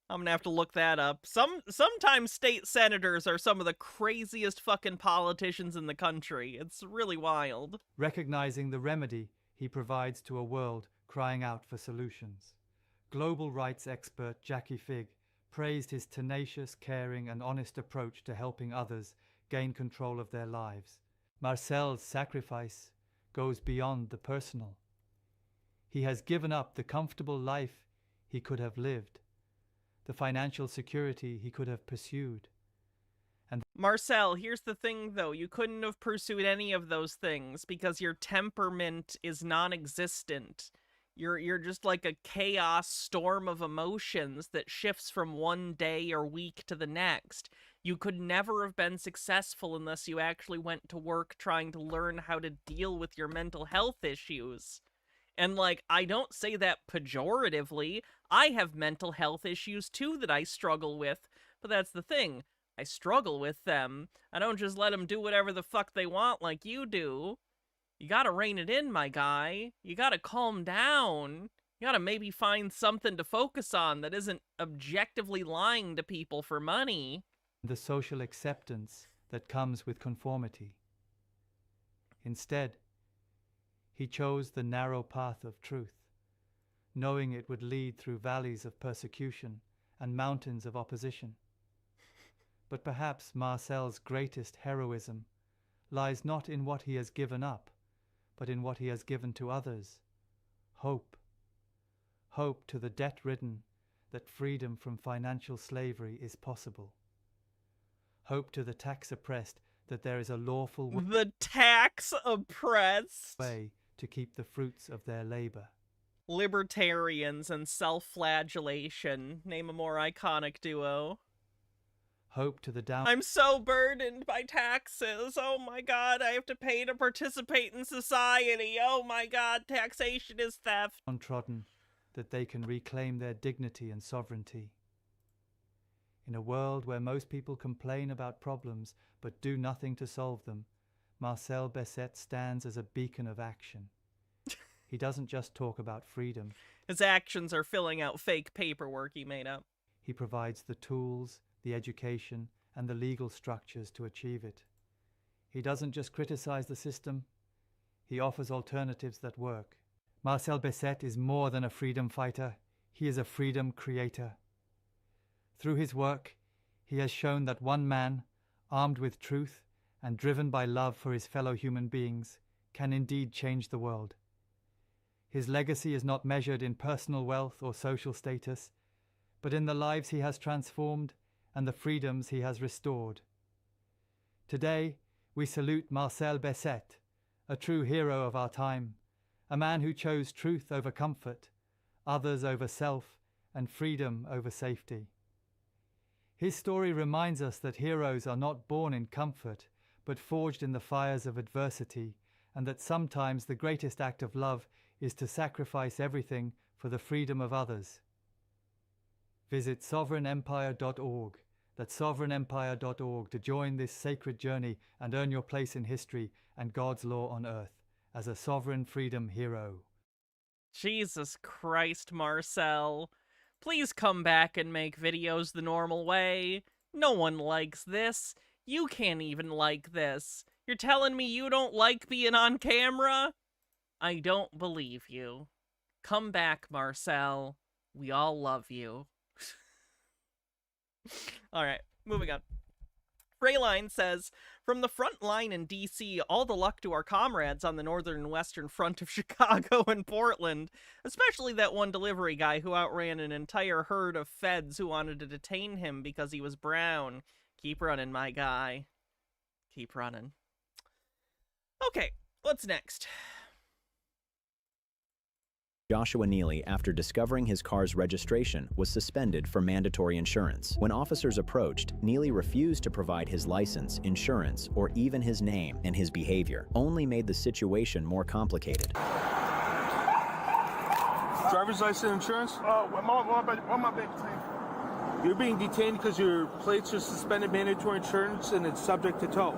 I'm gonna have to look that up. Sometimes state senators are some of the craziest fucking politicians in the country. It's really wild. Recognizing the remedy he provides to a world crying out for solutions. Global rights expert Jackie Fig praised his tenacious, caring, and honest approach to helping others gain control of their lives. Marcel's sacrifice goes beyond the personal. He has given up the comfortable life he could have lived, the financial security he could have pursued. And Marcel, here's the thing though, you couldn't have pursued any of those things because your temperament is non-existent. You're just like a chaos storm of emotions that shifts from one day or week to the next. You could never have been successful unless you actually went to work trying to learn how to deal with your mental health issues. And, like, I don't say that pejoratively. I have mental health issues, too, that I struggle with. But that's the thing. I struggle with them. I don't just let them do whatever the fuck they want like you do. You gotta rein it in, my guy. You gotta calm down. You gotta maybe find something to focus on that isn't objectively lying to people for money. the social acceptance that comes with conformity. Instead, he chose the narrow path of truth, knowing it would lead through valleys of persecution and mountains of opposition. But perhaps Marcel's greatest heroism lies not in what he has given up, but in what he has given to others. Hope. Hope to the debt-ridden that freedom from financial slavery is possible. Hope to the tax-oppressed that there is a lawful The tax-oppressed. way to keep the fruits of their labor. Libertarians and self-flagellation. Name a more iconic duo. Hope to the I'm so burdened by taxes. Oh my god, I have to pay to participate in society. Oh my god, taxation is theft. downtrodden that they can reclaim their dignity and sovereignty. In a world where most people complain about problems but do nothing to solve them, Marcel Besset stands as a beacon of action. He doesn't just talk about freedom. His actions are filling out fake paperwork he made up. He provides the tools, the education, and the legal structures to achieve it. He doesn't just criticize the system, he offers alternatives that work. Marcel Besset is more than a freedom fighter, he is a freedom creator. Through his work, he has shown that one man, armed with truth and driven by love for his fellow human beings, can indeed change the world. His legacy is not measured in personal wealth or social status, but in the lives he has transformed and the freedoms he has restored. Today, we salute Marcel Besset, a true hero of our time, a man who chose truth over comfort, others over self, and freedom over safety. His story reminds us that heroes are not born in comfort, but forged in the fires of adversity, and that sometimes the greatest act of love is to sacrifice everything for the freedom of others. Visit sovereignempire.org. that sovereignempire.org to join this sacred journey and earn your place in history and God's law on earth as a sovereign freedom hero. Jesus Christ, Marcel. Please come back and make videos the normal way. No one likes this. You can't even like this. You're telling me you don't like being on camera? I don't believe you. Come back, Marcel. We all love you. Alright, moving on. Freyline says, from the front line in DC, all the luck to our comrades on the northern and western front of Chicago and Portland, especially that one delivery guy who outran an entire herd of feds who wanted to detain him because he was brown. Keep running, my guy. Keep running. Okay, what's next? Joshua Neely, after discovering his car's registration, was suspended for mandatory insurance. When officers approached, Neely refused to provide his license, insurance, or even his name, and his behavior only made the situation more complicated. Driver's license, insurance? What am I being detained for? You're being detained because your plates are suspended mandatory insurance and it's subject to tow.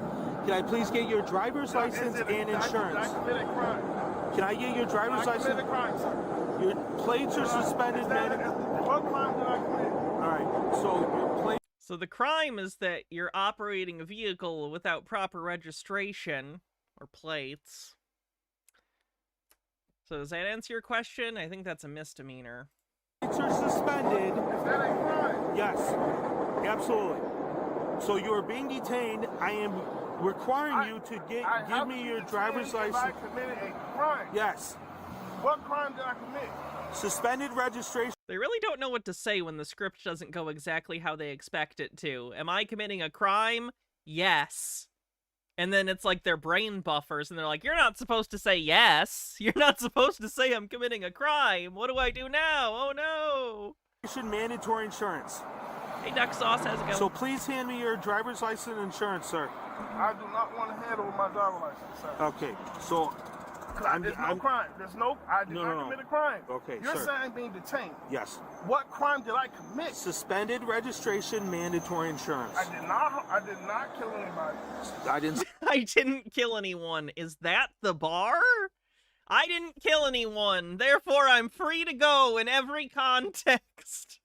Can I please get your driver's license and insurance? I committed a crime. Can I get your driver's license? I committed a crime, sir. Your plates are suspended mandatory. What crime did I commit? All right, so your plates. So the crime is that you're operating a vehicle without proper registration or plates. So does that answer your question? I think that's a misdemeanor. Plates are suspended. Is that a crime? Yes, absolutely. So you are being detained. I am requiring you to give me your driver's license. I committed a crime. Yes. What crime did I commit? Suspended registration. They really don't know what to say when the script doesn't go exactly how they expect it to. Am I committing a crime? Yes. And then it's like their brain buffers and they're like, you're not supposed to say yes. You're not supposed to say I'm committing a crime. What do I do now? Oh no. Mandatory insurance. Hey, Duck Sauce, how's it going? So please hand me your driver's license and insurance, sir. I do not want to handle my driver's license, sir. Okay, so there's no crime. I did not commit a crime. Okay, You're sir. saying I'm being detained. Yes. What crime did I commit? Suspended registration, mandatory insurance. I did not kill anybody. I didn't. I didn't kill anyone. Is that the bar? I didn't kill anyone. Therefore, I'm free to go in every context.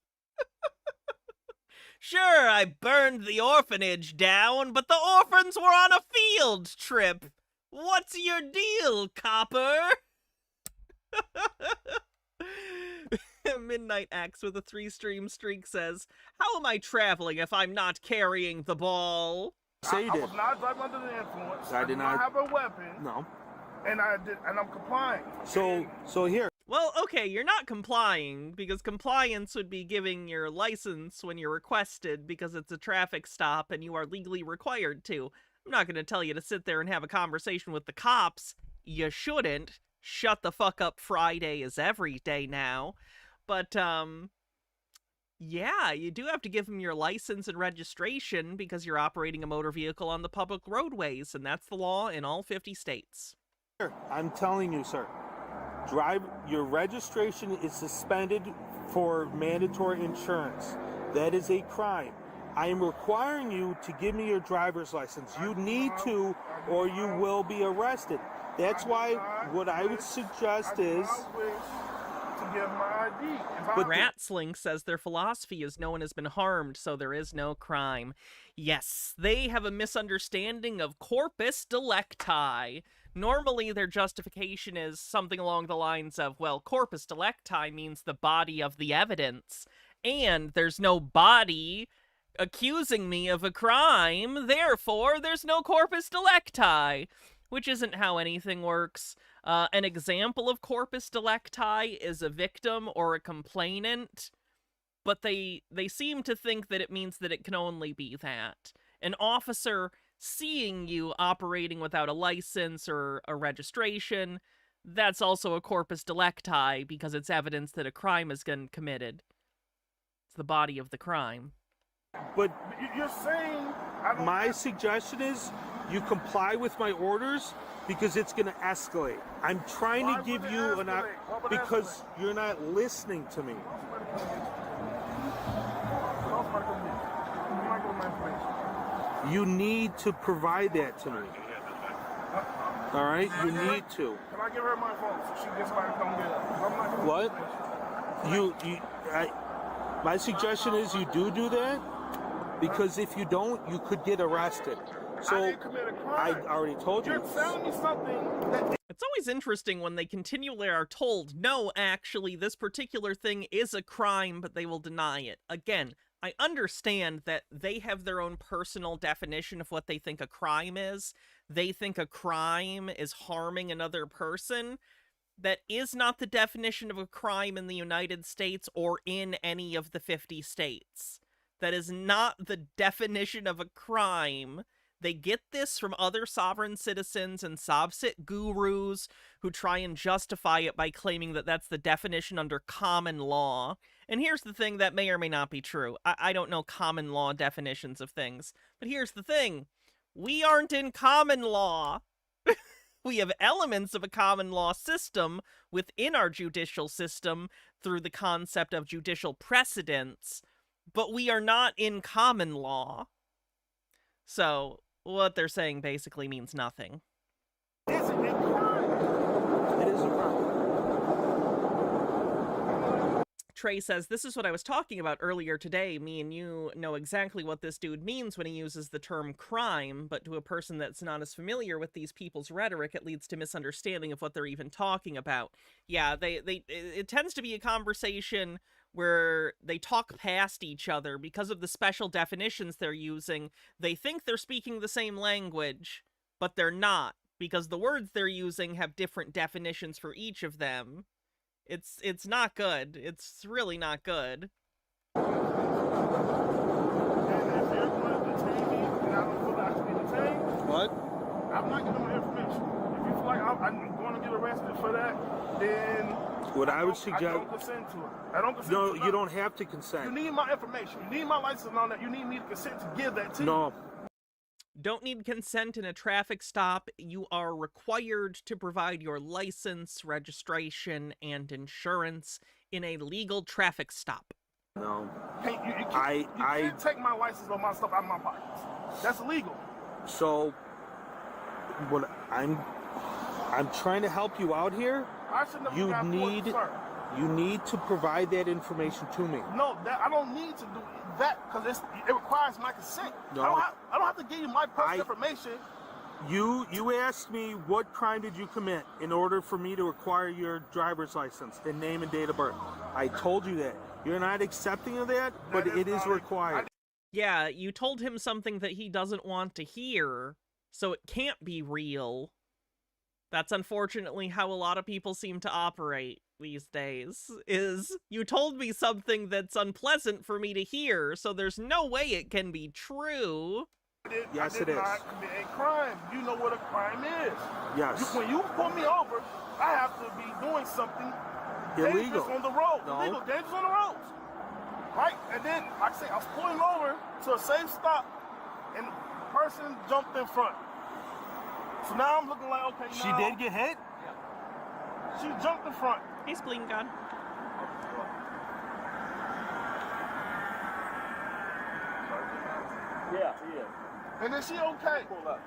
Sure, I burned the orphanage down, but the orphans were on a field trip. What's your deal, copper? Midnight Axe with a 3-stream streak says, how am I traveling if I'm not carrying the ball? Say you did. I was not driving under the influence. I did not have a weapon. No. And I'm complying. So here. Well, okay, you're not complying, because compliance would be giving your license when you're requested because it's a traffic stop and you are legally required to. I'm not going to tell you to sit there and have a conversation with the cops. You shouldn't. Shut the fuck up Friday is every day now. But, yeah, you do have to give them your license and registration because you're operating a motor vehicle on the public roadways, and that's the law in all 50 states. I'm telling you, sir. Your registration is suspended for mandatory insurance. That is a crime. I am requiring you to give me your driver's license. You need to, or you will be arrested. That's why what I would suggest is to give my ID. But Ratsling says their philosophy is no one has been harmed, so there is no crime. Yes, they have a misunderstanding of corpus delicti. Normally, their justification is something along the lines of, well, corpus delicti means the body of the evidence, and there's no body accusing me of a crime, therefore there's no corpus delicti, which isn't how anything works. An example of corpus delicti is a victim or a complainant, but they seem to think that it means that it can only be that. An officer seeing you operating without a license or a registration, that's also a corpus delicti because it's evidence that a crime has been committed. It's the body of the crime. But you're saying my suggestion is you comply with my orders because it's going to escalate. I'm trying to give you because you're not listening to me. my information. You need to provide that to me. All right, you need to. Can I give her my phone so she gets somebody to come get her? I'm not gonna What? My suggestion is you do that, because if you don't, you could get arrested. So I didn't commit a crime. I already told you. You're telling me something that It's always interesting when they continually are told, no, actually, this particular thing is a crime, but they will deny it. Again, I understand that they have their own personal definition of what they think a crime is. They think a crime is harming another person. That is not the definition of a crime in the United States or in any of the 50 states. That is not the definition of a crime. They get this from other sovereign citizens and Sovsit gurus who try and justify it by claiming that that's the definition under common law. And here's the thing that may or may not be true. I don't know common law definitions of things. But here's the thing. We aren't in common law. We have elements of a common law system within our judicial system through the concept of judicial precedents, but we are not in common law. So, what they're saying basically means nothing. is a crime. It is a crime. Trey says, this is what I was talking about earlier today. Me and you know exactly what this dude means when he uses the term crime, but to a person that's not as familiar with these people's rhetoric, it leads to misunderstanding of what they're even talking about. Yeah, it tends to be a conversation where they talk past each other because of the special definitions they're using. They think they're speaking the same language, but they're not, because the words they're using have different definitions for each of them. It's not good. It's really not good. And if you're going to detain me and I don't feel like I should be detained, What? I'm not giving my information. If you feel like I'm going to get arrested for that, then What I would I suggest. don't consent to it. I don't consent No, to it. you don't have to You consent. need my information. You need my license and all that. You need me to consent to give that to you. No. Don't need consent in a traffic stop. You are required to provide your license, registration, and insurance in a legal traffic stop. No. You can't take my license or my stuff out of my pockets. That's illegal. So, what I'm trying to help you out here. I shouldn't have You got need sir. you need to provide that information to me. No, I don't need to do that because it requires my consent. No. I don't have to give you my personal information. You asked me what crime did you commit in order for me to acquire your driver's license and name and date of birth. I told you that. You're not accepting of that, but it is required. Yeah, you told him something that he doesn't want to hear, so it can't be real. That's unfortunately how a lot of people seem to operate these days, is you told me something that's unpleasant for me to hear, so there's no way it can be true. Yes, I it did is. not commit a crime. You know what a crime is. Yes. When you pull me over, I have to be doing something Illegal. dangerous on the road. No. Illegal, dangerous on the roads. Right? And then, like I say, I was pulling over to a safe stop, and the person jumped in front. So now I'm looking like, okay, She now... did get hit? She jumped in front. He's bleeding God. Yeah, he is. And is she okay? Pull up.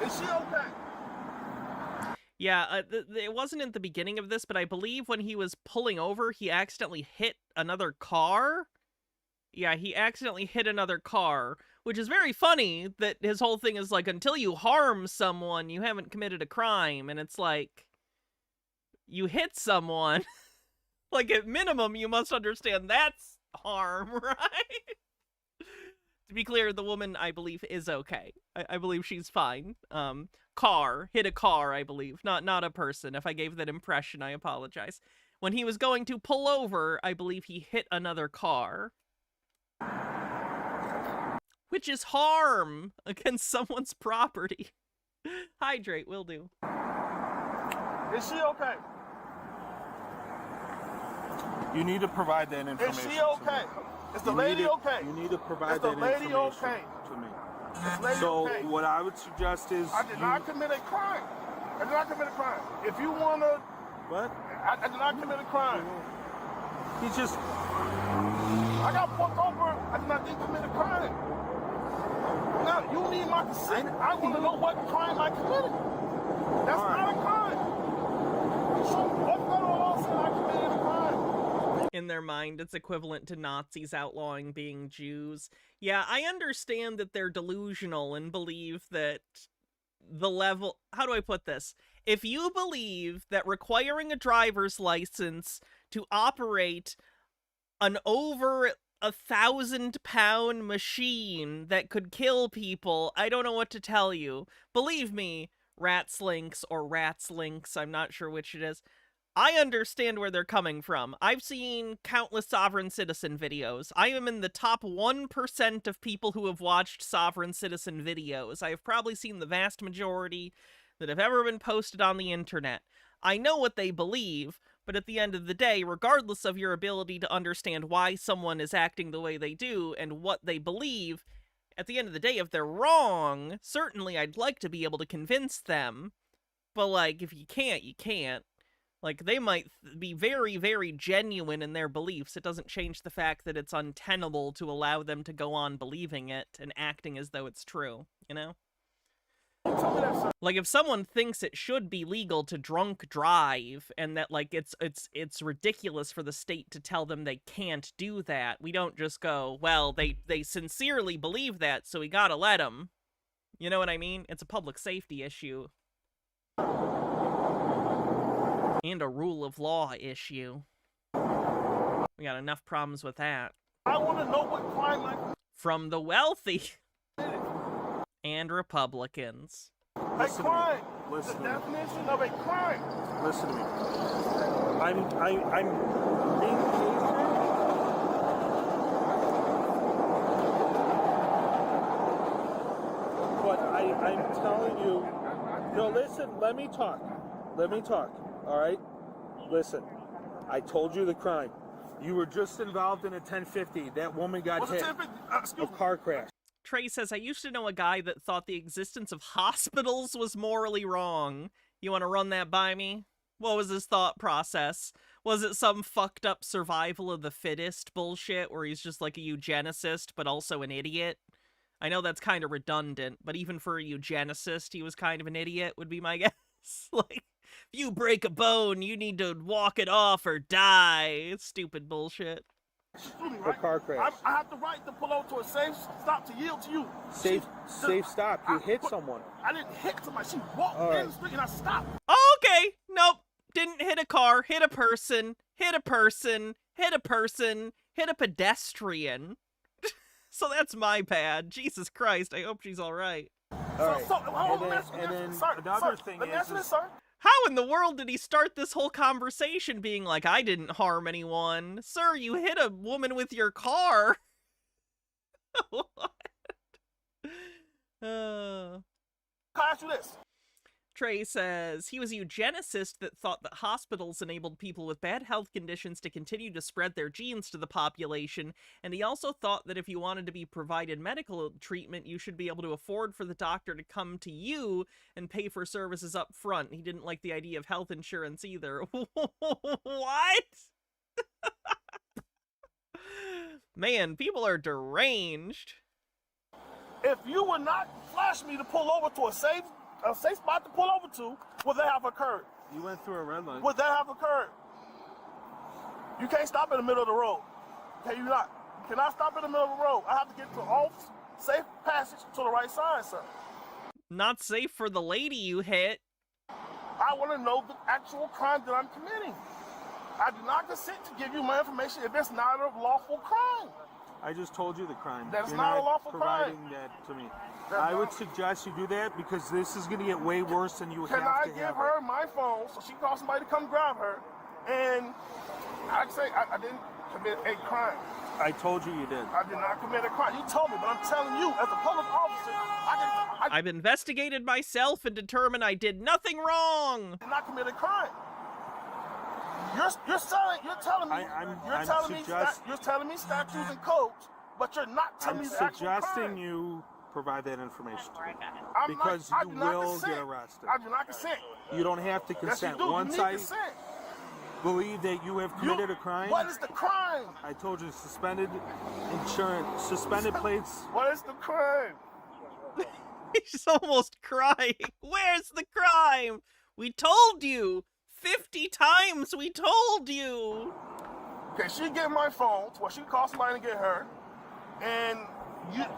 Is she okay? Yeah, it wasn't at the beginning of this, but I believe when he was pulling over, he accidentally hit another car. Yeah, he accidentally hit another car, which is very funny that his whole thing is like, until you harm someone, you haven't committed a crime. And it's like, you hit someone. Like, at minimum, you must understand that's harm, right? To be clear, the woman, I believe, is okay. I believe she's fine. Hit a car, I believe, not a person. If I gave that impression, I apologize. When he was going to pull over, I believe he hit another car. Which is harm against someone's property. Hydrate, will do. Is she okay? You need to provide that information. Is she okay? Is the lady okay? You need to provide Is the that lady information okay? to me. Is the lady So okay? what I would suggest is I did not commit a crime. I did not commit a crime. If you want to... What? I did not commit a crime. He just... I got pulled over. I did and I didn't commit a crime. Now, you need my consent. I want to know what crime I committed. That's not a crime. So what federal law said I committed a crime? In their mind, it's equivalent to Nazis outlawing being Jews. Yeah, I understand that they're delusional and believe that the level... How do I put this? If you believe that requiring a driver's license to operate an over 1,000-pound machine that could kill people, I don't know what to tell you. Believe me, Ratslinks or Ratslinks, I'm not sure which it is, I understand where they're coming from. I've seen countless Sovereign Citizen videos. I am in the top 1% of people who have watched Sovereign Citizen videos. I have probably seen the vast majority that have ever been posted on the internet. I know what they believe, but at the end of the day, regardless of your ability to understand why someone is acting the way they do and what they believe, at the end of the day, if they're wrong, certainly I'd like to be able to convince them. But, like, if you can't, you can't. Like, they might be very, very genuine in their beliefs. It doesn't change the fact that it's untenable to allow them to go on believing it and acting as though it's true, you know? Like, if someone thinks it should be legal to drunk drive and that, like, it's ridiculous for the state to tell them they can't do that, we don't just go, well, they sincerely believe that, so we gotta let them. You know what I mean? It's a public safety issue. And a rule of law issue. We got enough problems with that. I want to know what crime I From the wealthy and Republicans. A crime. Listen The to me. definition of a crime. Listen to me. I'm being patient. But I'm telling you. No, listen. Let me talk. All right. Listen. I told you the crime. You were just involved in a 1050. That woman got What's hit. a 1050? A car crash. Trey says, I used to know a guy that thought the existence of hospitals was morally wrong. You want to run that by me? What was his thought process? Was it some fucked up survival of the fittest bullshit where he's just like a eugenicist but also an idiot? I know that's kind of redundant, but even for a eugenicist, he was kind of an idiot, would be my guess. Like, if you break a bone, you need to walk it off or die. It's stupid bullshit. A car crash. I have the right to pull over to a safe stop to yield to you. Safe stop. You hit someone. I didn't hit somebody. She walked All right. in the street and I stopped. Oh, okay. Nope. Didn't hit a car. Hit a person. Hit a person. Hit a person. Hit a pedestrian. So that's my bad. Jesus Christ. I hope she's all right. All right. And then another thing let me ask you is this, sir. How in the world did he start this whole conversation being like, I didn't harm anyone? Sir, you hit a woman with your car. What? Can I ask you this? Trey says, he was a eugenicist that thought that hospitals enabled people with bad health conditions to continue to spread their genes to the population, and he also thought that if you wanted to be provided medical treatment, you should be able to afford for the doctor to come to you and pay for services up front. He didn't like the idea of health insurance either. What? Man, people are deranged. If you would not flash me to pull over to a safe spot to pull over to, would that have occurred? you went through a red light. Would that have occurred? You can't stop in the middle of the road. Can you not? You cannot stop in the middle of the road. I have to get to all safe passage to the right side, sir. Not safe for the lady you hit. I want to know the actual crime that I'm committing. I do not consent to give you my information if it's not a lawful crime. I just told you the crime. That's You're not a lawful providing crime. that to me. That's I would not- suggest you do that because this is going to get way worse than you Can have I to give have. her my phone so she can call somebody to come grab her? And I'd say I didn't commit a crime. I told you you did. I did not commit a crime. You told me, but I'm telling you, as a public officer, I I've investigated myself and determined I did nothing wrong. did not commit a crime. You're telling me you're telling me statutes and codes, but you're not telling I'm me the actual crime. suggesting you provide that information to me I'm because not, I you do not will consent. get arrested. I do not consent. You don't have to Yes, you consent. do. Once you need I consent. believe that you have committed a crime? What is the crime? I told you suspended insurance, suspended plates. What is the crime? He's almost crying. Where's the crime? We told you. 50 times we told you. Okay, she get my phone to where she call somebody to get her. And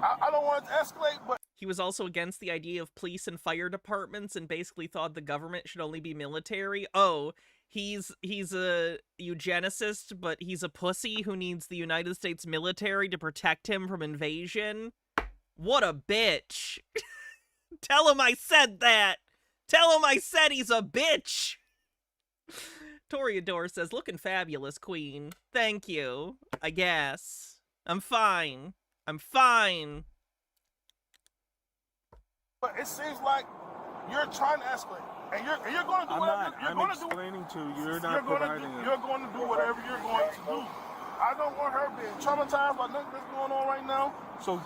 I don't want it to escalate, but He was also against the idea of police and fire departments and basically thought the government should only be military. Oh, he's a eugenicist, but he's a pussy who needs the United States military to protect him from invasion. What a bitch. Tell him I said that. Tell him I said he's a bitch. Toreador says, looking fabulous, queen. Thank you, I guess. I'm fine. I'm fine. But it seems like you're trying to escalate, and you're going to do whatever you're going to do. I'm explaining to you. You're not providing it. You're going to do whatever you're going to do. I don't want her being traumatized by nothing that's going on right now. So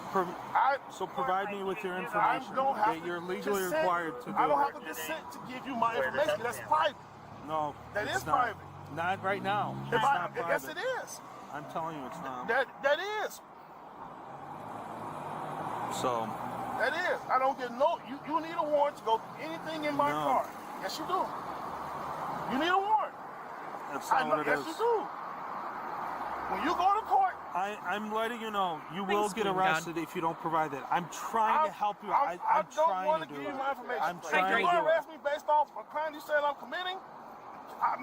provide me with your information that you're legally required to do. I don't have to consent to give you my information. That's private. No, that is not. private. Not right now. It's not private. Yes, it is. I'm telling you, it's not. That is. So. That is. I don't get no. You need a warrant to go through anything in my car. Yes, you do. You need a warrant. That's not what it is. Yes, you do. When you go to court, I'm letting you know you will get arrested if you don't provide that. I'm trying to help you. I'm don't want trying to do give you it. my information. I'm If trying you to want do to arrest me based off a crime you said I'm committing, I'd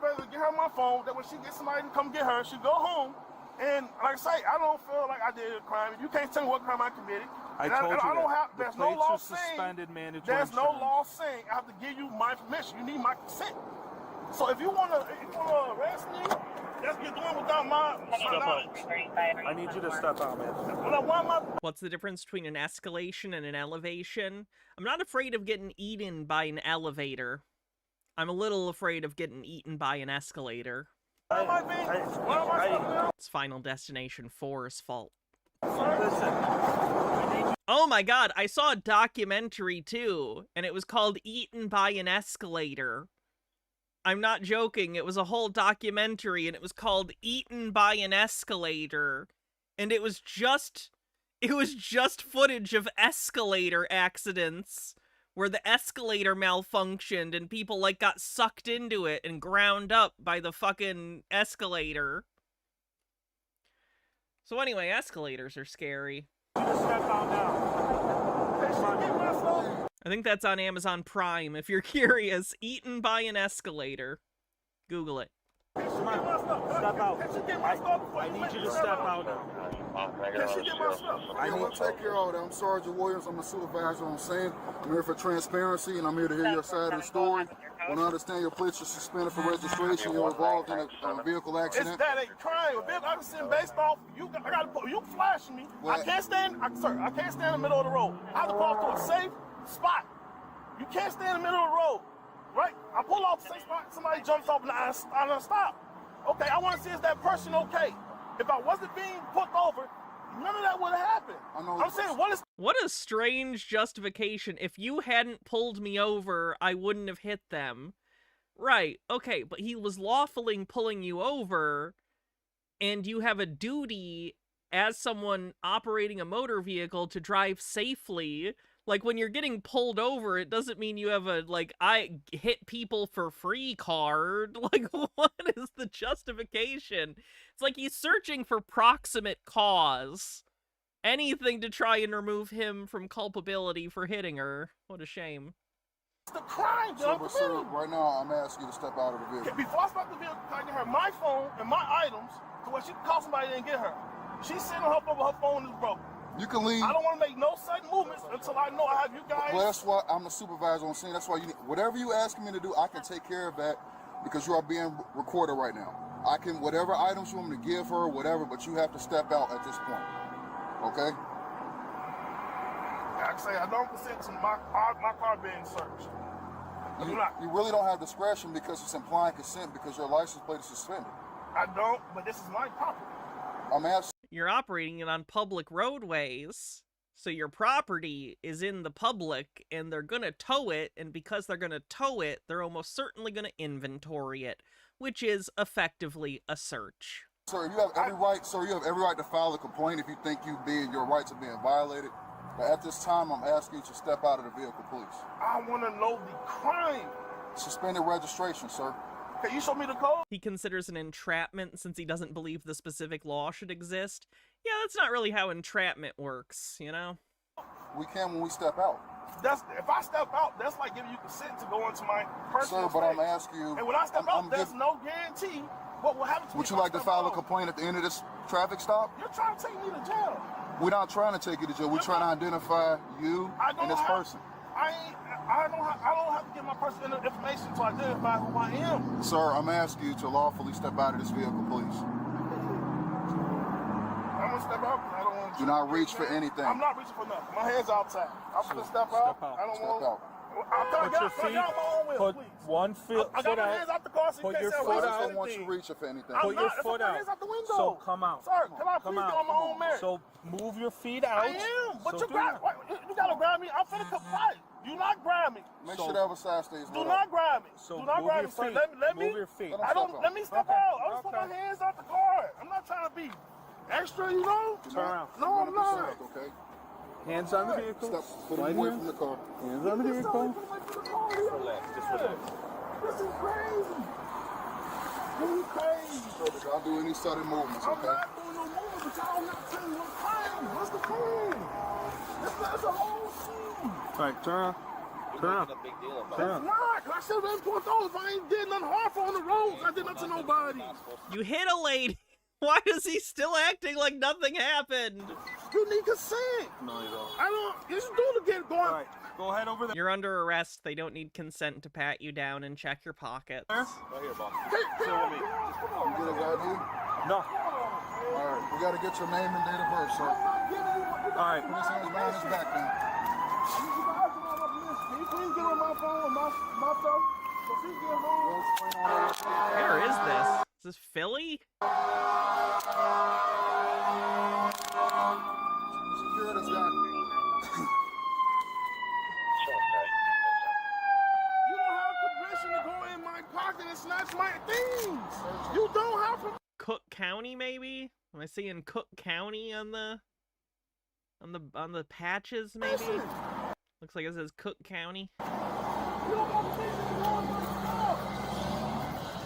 rather get her my phone. That when she gets somebody to come get her, she go home. And like I say, I don't feel like I did a crime. If you can't tell me what crime I committed, I told you that. There's no law suspended mandatory there's no insurance. law saying I have to give you my permission. You need my consent. So if you wanna arrest me, that's you're doing without my knowledge. I need you to step out, man. What's the difference between an escalation and an elevation? I'm not afraid of getting eaten by an elevator. I'm a little afraid of getting eaten by an escalator. It's Final Destination 4's fault. Oh my god, I saw a documentary too, and it was called Eaten by an Escalator. I'm not joking, it was a whole documentary, and it was called Eaten by an Escalator. And it was just footage of escalator accidents where the escalator malfunctioned and people like got sucked into it and ground up by the fucking escalator. So anyway, escalators are scary. I think that's on Amazon Prime if you're curious. Eaten by an Escalator. Google it. Come on, step out. I need you to step out now. I want to take care of that. I'm Sergeant Williams. I'm a supervisor on scene. I'm here for transparency, and I'm here to hear your side of the story. When I understand your plates are suspended for registration, you're involved in a vehicle accident. It's that a crime. A vehicle accident based off you flashing me. What? I can't stand in the middle of the road. I have to pull off to a safe spot. You can't stand in the middle of the road, right? I pull off to a safe spot. Somebody jumps off and I stop. Okay, I want to see is that person okay? If I wasn't being put over, none of that would have happened. I'm saying, what a strange justification. If you hadn't pulled me over, I wouldn't have hit them. Right, okay, but he was lawfully pulling you over, and you have a duty as someone operating a motor vehicle to drive safely. Like, when you're getting pulled over, it doesn't mean you have a, like, I hit people for free card. Like, what is the justification? It's like he's searching for proximate cause. Anything to try and remove him from culpability for hitting her. What a shame. It's the crime, John. Sir, right now, I'm asking you to step out of the vehicle. Okay, before I start the vehicle, I get her my phone and my items to where she can call somebody and get her. She's sitting on her phone is broken. You can leave. I don't want to make no sudden movements until I know I have you guys. Well, that's why I'm a supervisor on scene. That's why you need, whatever you ask me to do, I can take care of that because you are being recorded right now. I can, whatever items you want me to give her, whatever, but you have to step out at this point. Okay? Like I say, I don't consent to my car being searched. You really don't have discretion because it's implying consent because your license plate is suspended. I don't, but this is my property. I'm asking. You're operating it on public roadways, so your property is in the public, and they're gonna tow it, and because they're gonna tow it, they're almost certainly gonna inventory it. which is effectively a search. Sir, you have every right. Sir, you have every right to file a complaint if you think your rights are being violated. But at this time, I'm asking you to step out of the vehicle, please. I want to know the crime. Suspended registration, sir. Can you show me the code? He considers an entrapment since he doesn't believe the specific law should exist. Yeah, that's not really how entrapment works, you know? We can when we step out. If I step out, that's like giving you consent to go into my personal Sir, but space. I'm asking you. And when I step out, there's no guarantee what will happen to me. Would you like to file a complaint at the end of this traffic stop? You're trying to take me to jail. We're not trying to take you to jail. We're trying to identify you and this person. I don't have to give my personal information to identify who I am. Sir, I'm asking you to lawfully step out of this vehicle, please. I'm gonna step out. I don't want to. Do not reach for anything. I'm not reaching for nothing. My hands outside. I'm gonna step out. I don't want. Put your feet. Put one foot I got my hands out the car. So Put your I foot I out. don't want you reaching for anything. Put your foot out. Hands out the window. So come out. Sir, can I please Come get out. on my own merit? So move your feet out. I am, but So you do grab. that. You gotta grab me. I'm finna comply. Do not grab me. Make So- sure that side stays. Do not grab me. So Do not move grab your me. Sir, feet. let me. Move your feet. Let him Let me step Okay. out. I just put my Okay. hands out the car. I'm not trying to be extra, you know. Turn around. No, I'm not. Okay. Hands on the vehicle. Step. Put Right him away here. from the car. Hands on the vehicle. Relax. Just relax. This is crazy. This is crazy. I'll do any sudden movements. I'm Okay. not doing no movement, but y'all not telling me what crime. What's the crime? That's a whole scene. All right, turn around. Turn around. Turn It's around. not. I should have been pulled over if I ain't did nothing harmful on the roads. I did nothing to nobody. You hit a lady. Why is he still acting like nothing happened? You need consent. No, you don't. I don't. You should do it again. Going. All right, go ahead over there. You're under arrest. They don't need consent to pat you down and check your pockets. Right here, boss. Hey, Sit with me. You get a ID? No. All right. We got to get your name and date of birth, sir. All right. Put his hands behind his back then. Can you please get on my phone with my stuff? So she get home. Where is this? Is this Philly? Secure this guy. You don't have permission to go in my pocket and snatch my things. You don't have permission. Cook County, maybe? Am I seeing Cook County on the patches, maybe? Looks like it says Cook County. You don't have permission to go in my stuff.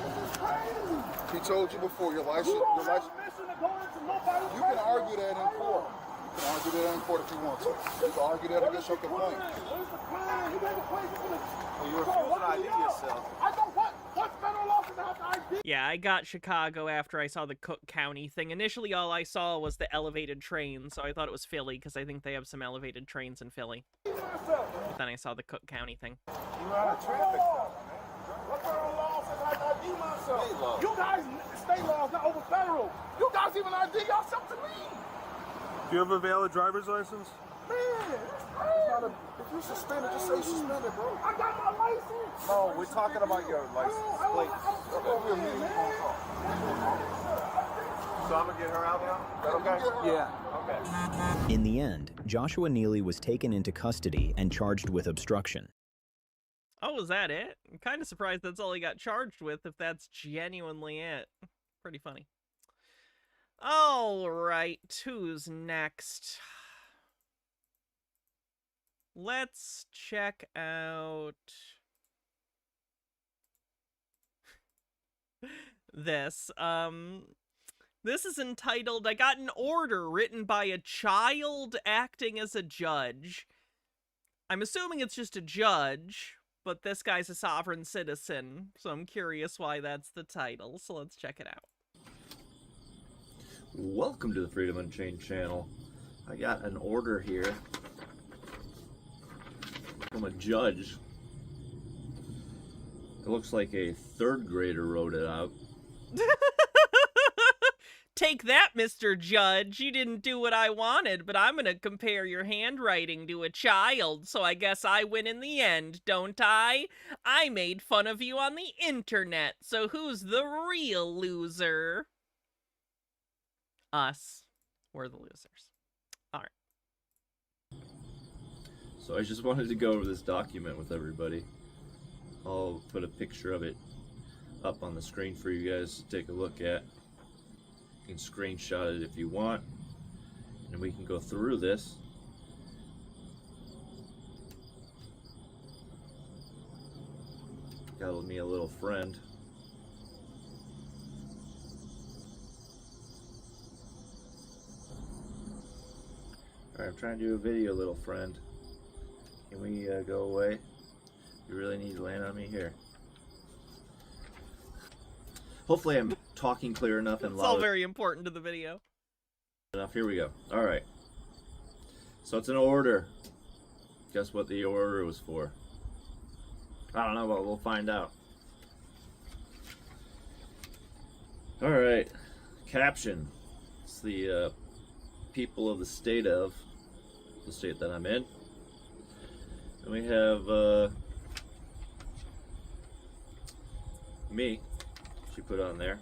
This is crazy. He told you before your license. You don't Your have license. permission to go into nobody's You can argue that in court. You can argue that in court if you want to. You can argue that against your complaint. What is the crime? You got to play for this. You refuse to ID yourself. I don't want. What federal law does I have to ID? Yeah, I got Chicago after I saw the Cook County thing. Initially, all I saw was the elevated train, so I thought it was Philly, because I think they have some elevated trains in Philly. But then I saw the Cook County thing. You're out of traffic. What federal law says I have to ID myself? You guys, state laws, not over federal. You guys even ID yourself to me. Do you have a valid driver's license? Man, that's crazy. If you suspended, just say suspended, bro. I got my license. No, we're talking about your license plate. Over here, man. So I'm gonna get her out now? Is that okay? Yeah. Okay. In the end, Joshua Neely was taken into custody and charged with obstruction. Oh, is that it? I'm kind of surprised that's all he got charged with, if that's genuinely it. Pretty funny. All right, who's next? Let's check out this. This is entitled, I got an order written by a child acting as a judge. I'm assuming it's just a judge, but this guy's a sovereign citizen, so I'm curious why that's the title, so let's check it out. Welcome to the Freedom Unchained channel. I got an order here from a judge. It looks like a third grader wrote it out. Take that, Mr. Judge. You didn't do what I wanted, but I'm gonna compare your handwriting to a child, so I guess I win in the end, don't I? I made fun of you on the internet, so who's the real loser? Us. We're the losers. All right. So I just wanted to go over this document with everybody. I'll put a picture of it up on the screen for you guys to take a look at. You can screenshot it if you want, and we can go through this. Got me a little friend. Alright, I'm trying to do a video, little friend. Can we go away? You really need to land on me here. Hopefully I'm talking clear enough and It's loud all very important to the video. enough. Here we go. Alright. So it's an order. Guess what the order was for? I don't know, but we'll find out. Alright. Caption. It's the people of the state that I'm in. And we have me. She put on there.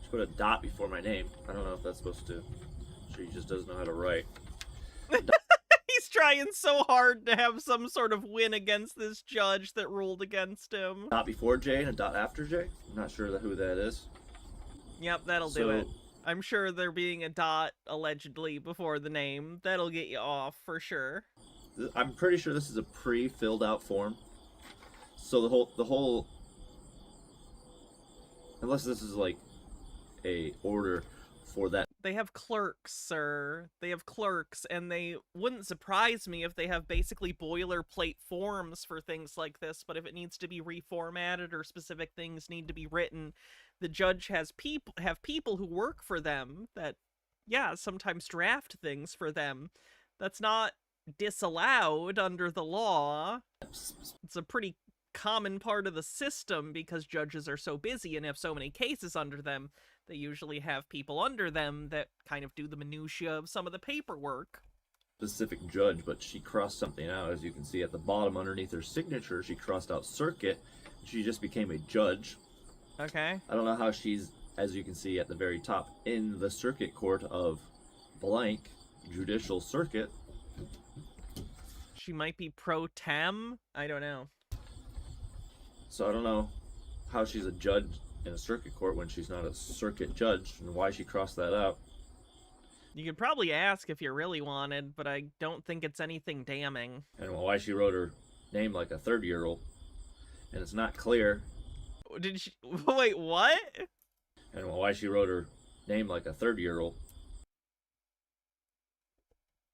She put a dot before my name. I don't know if that's supposed to. She just doesn't know how to write. He's trying so hard to have some sort of win against this judge that ruled against him. Dot before J and a dot after J. I'm not sure who that is. Yep, that'll do it. I'm sure there being a dot allegedly before the name, that'll get you off for sure. I'm pretty sure this is a pre-filled out form. So the whole unless this is like a order for that. They have clerks, sir. They have clerks, and they wouldn't surprise me if they have basically boilerplate forms for things like this, but if it needs to be reformatted or specific things need to be written, the judge has people who work for them that, yeah, sometimes draft things for them. That's not disallowed under the law. It's a pretty common part of the system because judges are so busy and have so many cases under them. They usually have people under them that kind of do the minutiae of some of the paperwork. Specific judge, but she crossed something out. As you can see at the bottom underneath her signature, she crossed out circuit. She just became a judge. Okay. I don't know how she's, as you can see at the very top, in the circuit court of blank judicial circuit. She might be pro tem? I don't know. So I don't know how she's a judge in a circuit court when she's not a circuit judge, and why she crossed that out. You could probably ask if you really wanted, but I don't think it's anything damning. And why she wrote her name like a 30-year-old. And it's not clear. Did she... Wait, what? And why she wrote her name like a 30-year-old.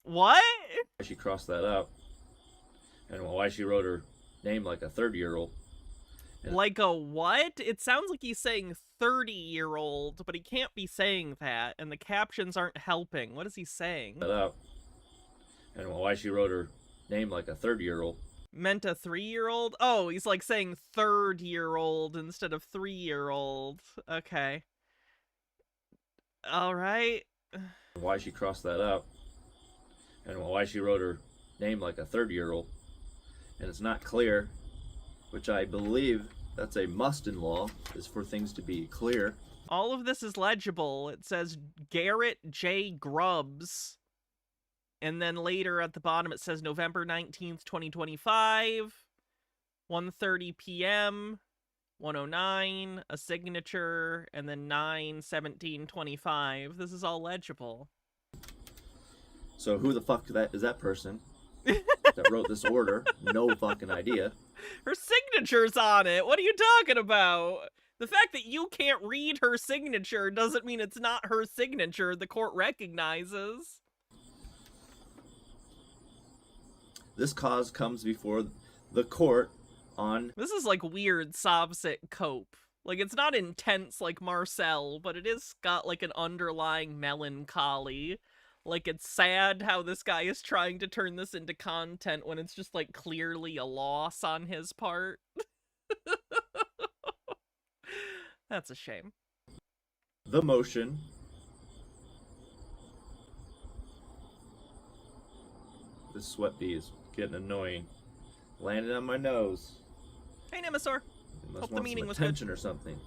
What? She crossed that out. And why she wrote her name like a 30-year-old. Like a what? It sounds like he's saying 30-year-old, but he can't be saying that, and the captions aren't helping. What is he saying? That out. And why she wrote her name like a 30-year-old. Meant a 3-year-old? Oh, he's like saying 3rd-year-old instead of 3-year-old. Okay. Alright. Why she crossed that out. And why she wrote her name like a 30-year-old. And it's not clear, which I believe that's a must in law, is for things to be clear. All of this is legible. It says Garrett J. Grubbs. And then later at the bottom it says November 19th, 2025, 1:30 p.m., 1:09, a signature, and then 9/17/25. This is all legible. So who the fuck is that person that wrote this order? No fucking idea. Her signature's on it. What are you talking about? The fact that you can't read her signature doesn't mean it's not her signature the court recognizes. This cause comes before the court on... This is like weird Sovsit cope. Like, it's not intense like Marcel, but it is got like an underlying melancholy. Like, it's sad how this guy is trying to turn this into content when it's just like clearly a loss on his part. That's a shame. The motion this sweat bee is getting annoying. Landed on my nose. Hey, Nemesaur. Hope the meeting was good. Attention or something.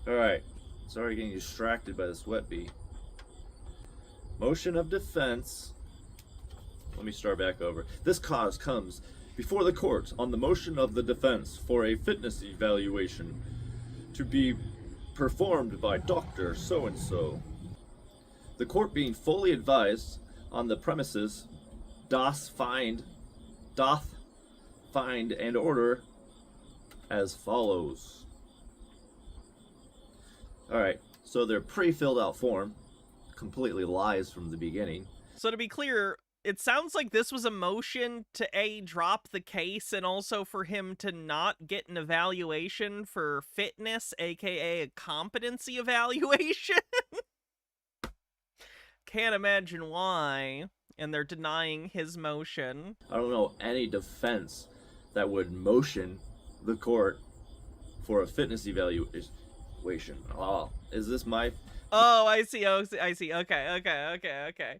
Alright. Sorry getting distracted by the sweat bee. Motion of defense. Let me start back over. This cause comes before the court on the motion of the defense for a fitness evaluation to be performed by Dr. So-and-so. The court being fully advised on the premises doth find and order as follows. Alright, so their pre-filled out form completely lies from the beginning. So to be clear, it sounds like this was a motion to A, drop the case, and also for him to not get an evaluation for fitness, aka a competency evaluation. Can't imagine why. And they're denying his motion. I don't know any defense that would motion the court for a fitness evaluation. Oh, is this my... Oh, I see. Oh, I see. Okay.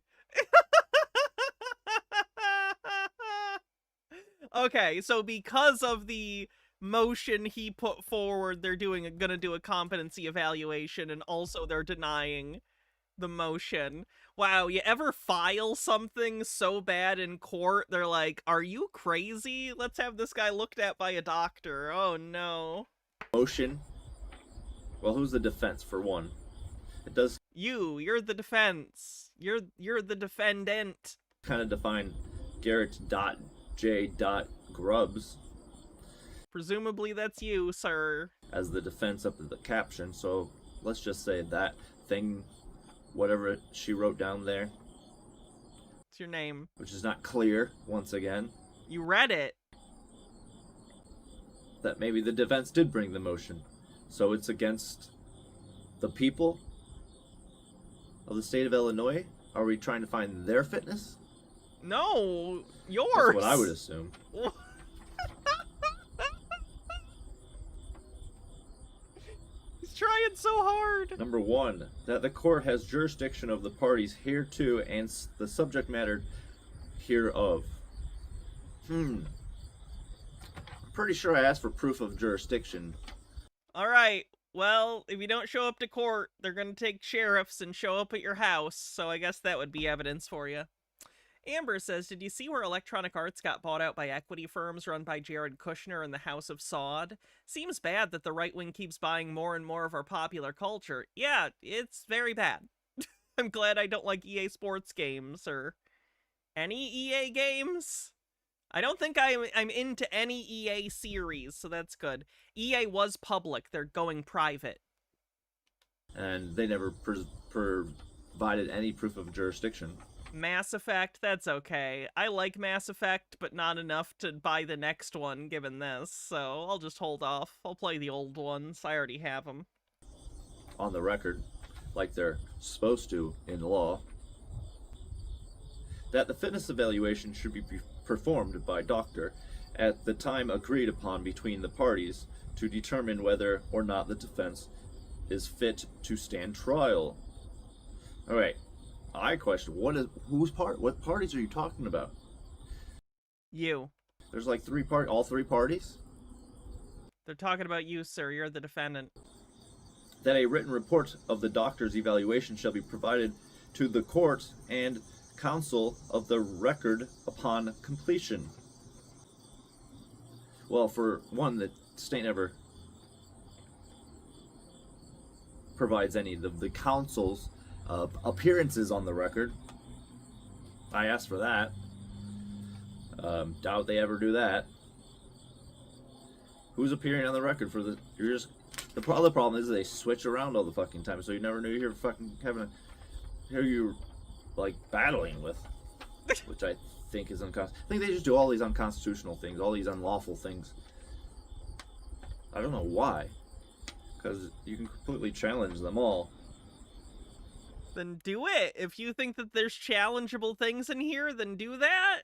Okay, so because of the motion he put forward, they're gonna do a competency evaluation, and also they're denying the motion. Wow, you ever file something so bad in court, they're like, are you crazy? Let's have this guy looked at by a doctor. Oh no. Motion? Well, who's the defense, for one? It does... You're the defense. You're the defendant. kind of define Garrett.J.Grubbs. Presumably that's you, sir. As the defense up in the caption, so let's just say that thing, whatever she wrote down there. What's your name? Which is not clear, once again. You read it. That maybe the defense did bring the motion. So it's against the people of the state of Illinois? Are we trying to find their fitness? No, yours. That's what I would assume. He's trying so hard. Number one, that the court has jurisdiction of the parties hereto and the subject matter hereof. I'm pretty sure I asked for proof of jurisdiction. Alright, well, if you don't show up to court, they're gonna take sheriffs and show up at your house, so I guess that would be evidence for you. Amber says, did you see where Electronic Arts got bought out by equity firms run by Jared Kushner and the House of Sod? Seems bad that the right wing keeps buying more and more of our popular culture. Yeah, it's very bad. I'm glad I don't like EA Sports games, or any EA games. I don't think I'm into any EA series, so that's good. EA was public, they're going private. And they never provided any proof of jurisdiction. Mass Effect, that's okay. I like Mass Effect, but not enough to buy the next one, given this, so I'll just hold off. I'll play the old ones, I already have them. On the record, like they're supposed to in law, that the fitness evaluation should be performed by doctor at the time agreed upon between the parties to determine whether or not the defense is fit to stand trial. Alright, I question, what parties are you talking about? You. There's like all three parties? They're talking about you, sir. You're the defendant. That a written report of the doctor's evaluation shall be provided to the court and counsel of the record upon completion. Well, for one, the state never provides any of the counsel's appearances on the record. I asked for that. Doubt they ever do that. Who's appearing on the record for the? The other problem is they switch around all the fucking time, so you never knew you were fucking here you're like battling with, which I think is unconstitutional. I think they just do all these unconstitutional things, all these unlawful things. I don't know why, because you can completely challenge them all. Then do it. If you think that there's challengeable things in here, then do that.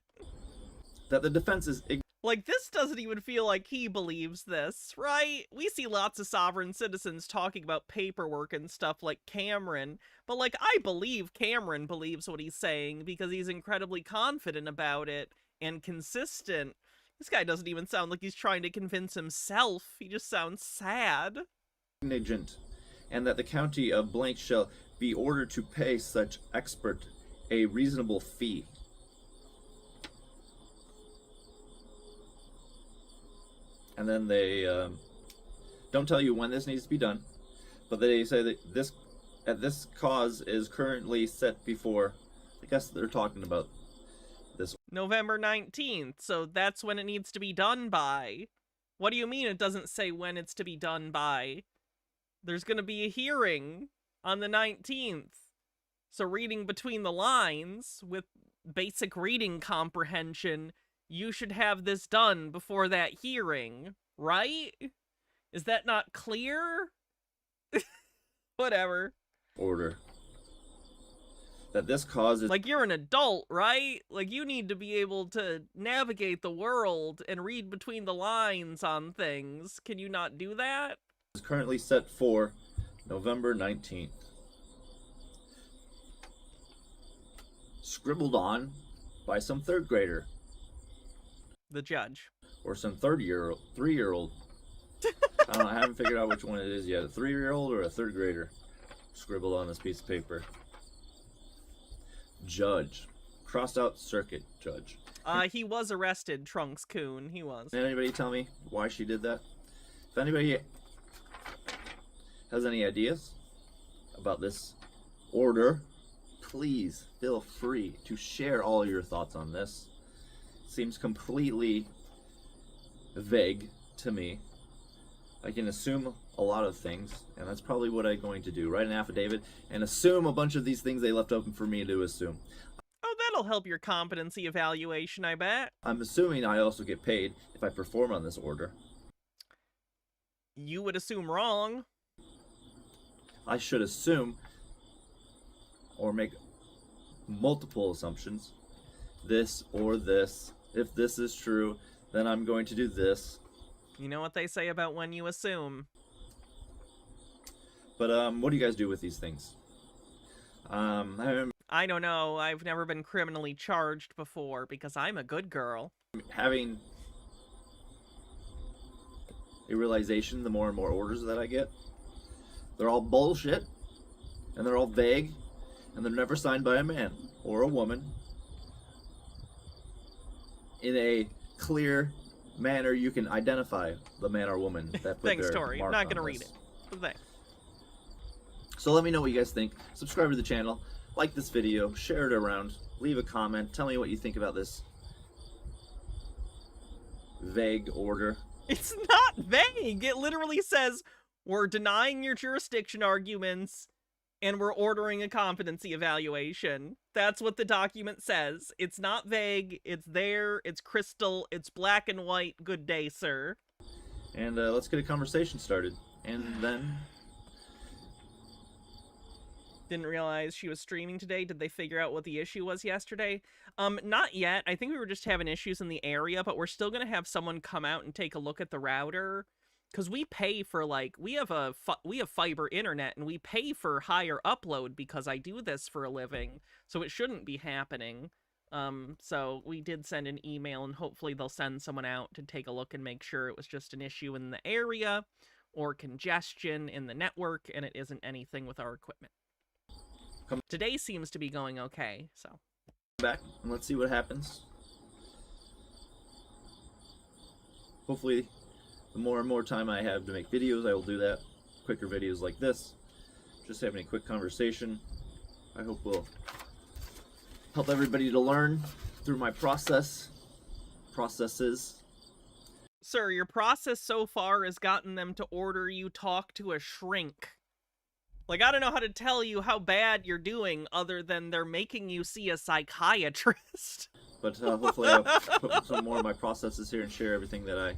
That the defense is... Like, this doesn't even feel like he believes this, right? We see lots of sovereign citizens talking about paperwork and stuff like Cameron, but, like, I believe Cameron believes what he's saying because he's incredibly confident about it and consistent. This guy doesn't even sound like he's trying to convince himself. He just sounds sad. ...negligent, and that the county of blank shall be ordered to pay such expert a reasonable fee. And then they don't tell you when this needs to be done, but they say that this cause is currently set before. I guess they're talking about this November 19th, so that's when it needs to be done by. What do you mean it doesn't say when it's to be done by? There's going to be a hearing on the 19th. So reading between the lines, with basic reading comprehension, you should have this done before that hearing, right? Is that not clear? Whatever. order. That this causes... Like, you're an adult, right? Like, you need to be able to navigate the world and read between the lines on things. Can you not do that? Is currently set for November 19th. Scribbled on by some third grader. The judge. Or some 3-year-old. I don't know, I haven't figured out which one it is yet. A 3-year-old or a third grader scribbled on this piece of paper. Judge. Crossed out circuit judge. He was arrested, Trunks Coon. He was. Can anybody tell me why she did that? If anybody has any ideas about this order, please feel free to share all your thoughts on this. Seems completely vague to me. I can assume a lot of things, and that's probably what I'm going to do. Write an affidavit and assume a bunch of these things they left open for me to assume. Oh, that'll help your competency evaluation, I bet. I'm assuming I also get paid if I perform on this order. You would assume wrong. I should assume, or make multiple assumptions, this or this. If this is true, then I'm going to do this. You know what they say about when you assume. But what do you guys do with these things? I don't know. I've never been criminally charged before because I'm a good girl. Having a realization the more and more orders that I get, they're all bullshit, and they're all vague, and they're never signed by a man or a woman in a clear manner you can identify the man or woman that put Thanks, their Tori. I'm mark not on gonna read this. it. Thanks. So let me know what you guys think. Subscribe to the channel, like this video, share it around, leave a comment, tell me what you think about this vague order. It's not vague. It literally says, we're denying your jurisdiction arguments, and we're ordering a competency evaluation. That's what the document says. It's not vague. It's there. It's crystal. It's black and white. Good day, sir. And let's get a conversation started. And then... Didn't realize she was streaming today. Did they figure out what the issue was yesterday? Not yet. I think we were just having issues in the area, but we're still going to have someone come out and take a look at the router. Because we pay for, like, we have fiber internet, and we pay for higher upload because I do this for a living, so it shouldn't be happening. So we did send an email, and hopefully they'll send someone out to take a look and make sure it was just an issue in the area, or congestion in the network, and it isn't anything with our equipment. Today seems to be going okay, so. Back, and let's see what happens. Hopefully, the more and more time I have to make videos, I will do that. Quicker videos like this. Just having a quick conversation. I hope will help everybody to learn through my processes. Sir, your process so far has gotten them to order you talk to a shrink. Like, I don't know how to tell you how bad you're doing other than they're making you see a psychiatrist. But hopefully I'll put some more of my processes here and share everything that I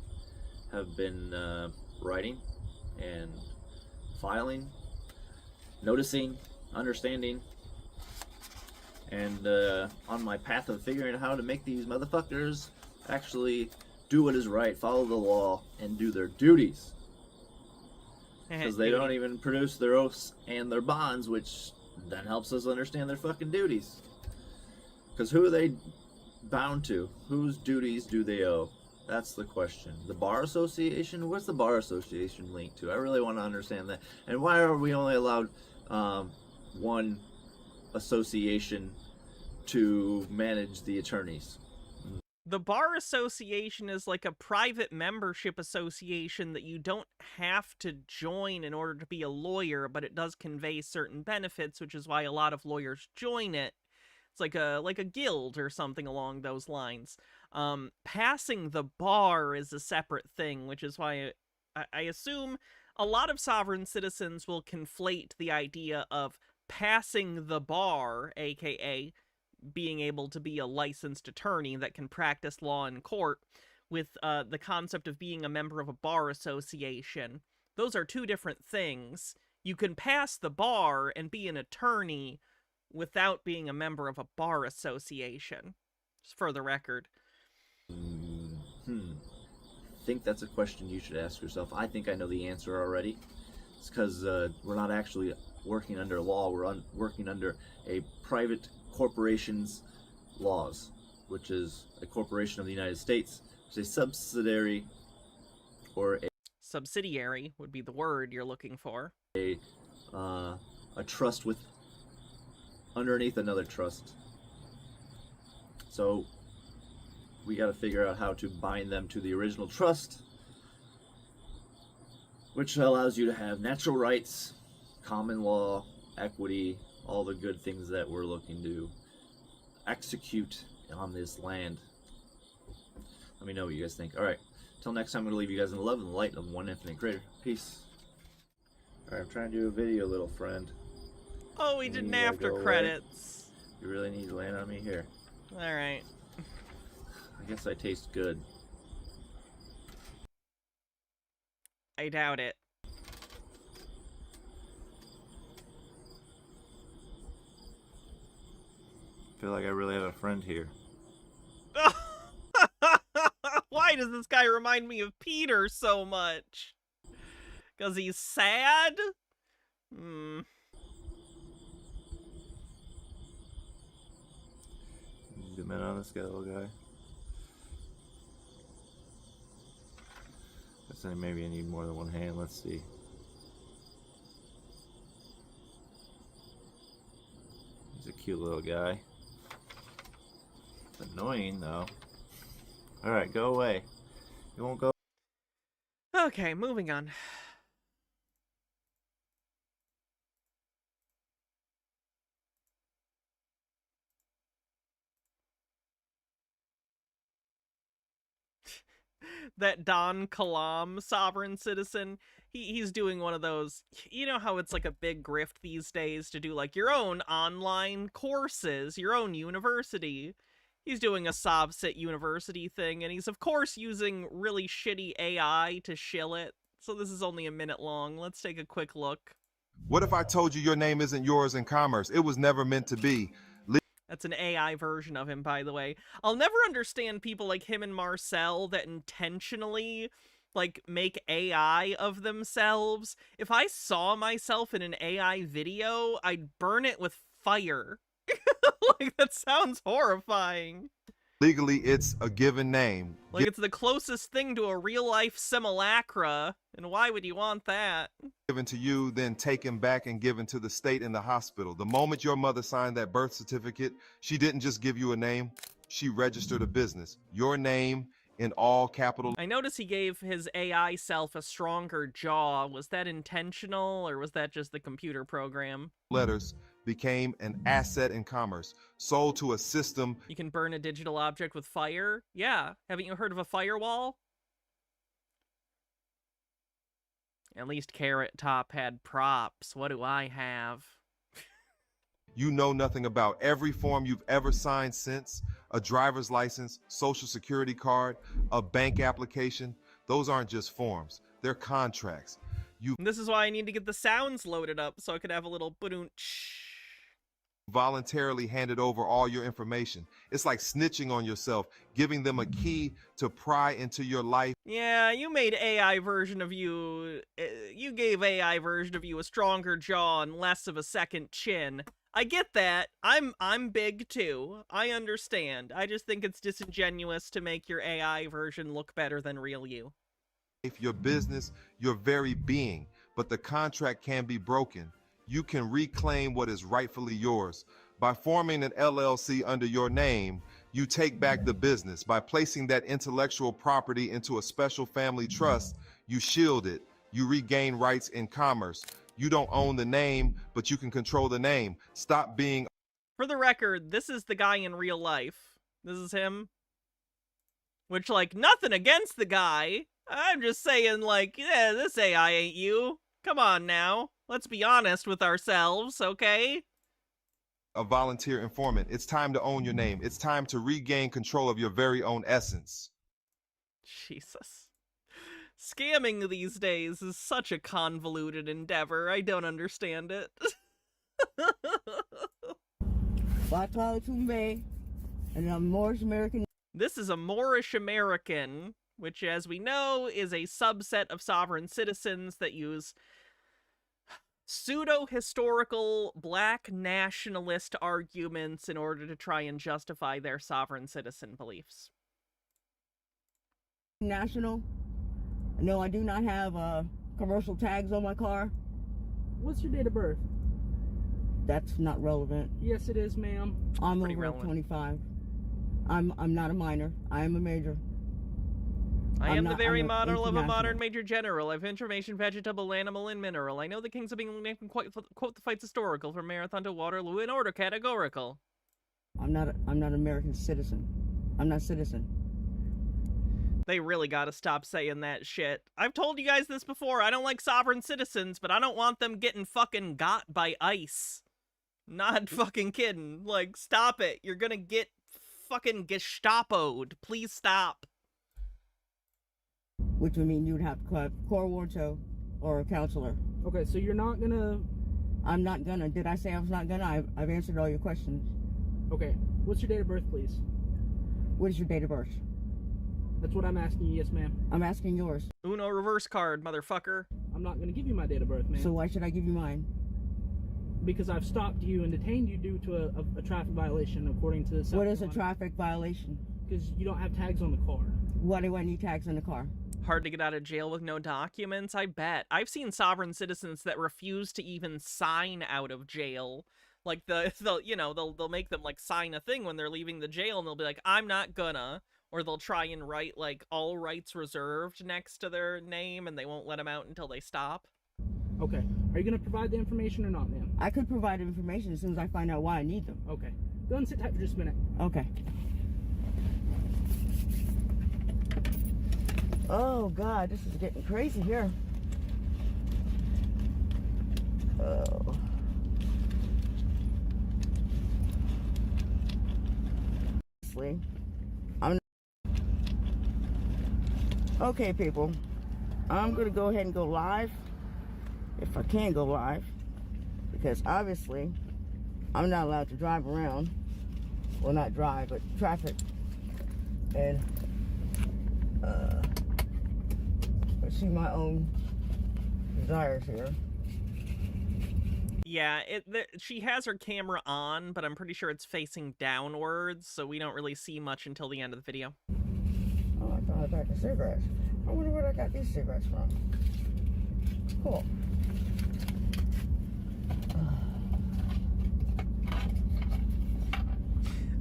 have been writing and filing, noticing, understanding, and on my path of figuring out how to make these motherfuckers actually do what is right, follow the law, and do their duties. Because they don't even produce their oaths and their bonds, which then helps us understand their fucking duties. Because who are they bound to? Whose duties do they owe? That's the question. The Bar Association? What's the Bar Association linked to? I really want to understand that. And why are we only allowed one association to manage the attorneys? The bar association is like a private membership association that you don't have to join in order to be a lawyer, but it does convey certain benefits, which is why a lot of lawyers join it. It's like a guild or something along those lines. Passing the bar is a separate thing, which is why I assume a lot of sovereign citizens will conflate the idea of passing the bar, aka being able to be a licensed attorney that can practice law in court, with the concept of being a member of a bar association. Those are two different things. You can pass the bar and be an attorney without being a member of a bar association. Just for the record. I think that's a question you should ask yourself. I think I know the answer already. It's because we're not actually working under law. We're working under a private corporation's laws, which is a corporation of the United States. It's a subsidiary, or a subsidiary would be the word you're looking for. A trust with underneath another trust. So we got to figure out how to bind them to the original trust, which allows you to have natural rights, common law, equity, all the good things that we're looking to execute on this land. Let me know what you guys think. Alright, till next time, I'm going to leave you guys in the love and the light of one infinite creator. Peace. Alright, I'm trying to do a video, little friend. Oh, we didn't after credits. You really need to land on me here. Alright. I guess I taste good. I doubt it. I feel like I really have a friend here. Why does this guy remind me of Peter so much? Because he's sad? Zoom in on this guy, little guy. Guess maybe I need more than one hand. Let's see. He's a cute little guy. It's annoying though. Alright, go away. You won't go. Okay, moving on. That Don Kalam sovereign citizen, he's doing one of those, you know how it's like a big grift these days to do like your own online courses, your own university. He's doing a SovCit university thing, and he's of course using really shitty AI to shill it. So this is only a minute long. Let's take a quick look. What if I told you your name isn't yours in commerce? It was never meant to be. That's an AI version of him, by the way. I'll never understand people like him and Marcel that intentionally, like, make AI of themselves. If I saw myself in an AI video, I'd burn it with fire. Like, that sounds horrifying. Legally, it's a given name. Like, it's the closest thing to a real-life simulacra, and why would you want that? Given to you, then taken back and given to the state in the hospital. The moment your mother signed that birth certificate, she didn't just give you a name, she registered a business. Your name in all capital. I notice he gave his AI self a stronger jaw. Was that intentional, or was that just the computer program? Letters became an asset in commerce, sold to a system. You can burn a digital object with fire? Yeah. Haven't you heard of a firewall? At least Carrot Top had props. What do I have? You know nothing about. Every form you've ever signed since, a driver's license, social security card, a bank application, those aren't just forms, they're contracts. This is why I need to get the sounds loaded up so I could have a little ba-doom-tsh. Voluntarily handed over all your information. It's like snitching on yourself, giving them a key to pry into your life. Yeah, you made AI version of you. You gave AI version of you a stronger jaw and less of a second chin. I get that. I'm big too. I understand. I just think it's disingenuous to make your AI version look better than real you. If your business, your very being, but the contract can be broken. You can reclaim what is rightfully yours. By forming an LLC under your name, You take back the business. By placing that intellectual property into a special family trust, you shield it. You regain rights in commerce. You don't own the name, but you can control the name. Stop being... For the record, this is the guy in real life. This is him. Which, like, nothing against the guy. I'm just saying, like, yeah, this AI ain't you. Come on now. Let's be honest with ourselves, okay? a volunteer informant. It's time to own your name. It's time to regain control of your very own essence. Jesus. Scamming these days is such a convoluted endeavor. I don't understand it. And I'm Moorish American. This is a Moorish American, which, as we know, is a subset of sovereign citizens that use pseudo-historical black nationalist arguments in order to try and justify their sovereign citizen beliefs. National. No, I do not have commercial tags on my car. What's your date of birth? That's not relevant. Yes, it is, ma'am. I'm over 25. I'm not a minor. I am a major. I am the very model of a modern major general. I have information, vegetable, animal, and mineral. I know the kings of England can quote the fights historical, from Marathon to Waterloo, in order categorical. I'm not an American citizen. I'm not a citizen. They really gotta stop saying that shit. I've told you guys this before. I don't like sovereign citizens, but I don't want them getting fucking got by ICE. Not fucking kidding. Like, stop it. You're gonna get fucking Gestapo'd. Please stop. Which would mean you'd have to have Corwarto or a counselor. Okay, so you're not gonna... I'm not gonna. Did I say I was not gonna? I've answered all your questions. Okay, what's your date of birth, please? What is your date of birth? That's what I'm asking you, yes, ma'am. I'm asking yours. Uno reverse card, motherfucker. I'm not gonna give you my date of birth, ma'am. So why should I give you mine? Because I've stopped you and detained you due to a traffic violation, according to the... What is a traffic violation? Because you don't have tags on the car. Why do I need tags on the car? Hard to get out of jail with no documents? I bet. I've seen sovereign citizens that refuse to even sign out of jail. Like, they'll make them, like, sign a thing when they're leaving the jail, and they'll be like, I'm not gonna. Or they'll try and write, like, all rights reserved next to their name, and they won't let them out until they stop. Okay. Are you going to provide the information or not, ma'am? I could provide information as soon as I find out why I need them. Okay. Go ahead and sit tight for just a minute. Okay. Oh, God, this is getting crazy here. Oh. Okay, people. I'm going to go ahead and go live. If I can go live. Because obviously, I'm not allowed to drive around. Well, not drive, but traffic. And, see my own desires here. Yeah, she has her camera on, but I'm pretty sure it's facing downwards, so we don't really see much until the end of the video. Oh, I thought I got the cigarettes. I wonder where I got these cigarettes from. Cool.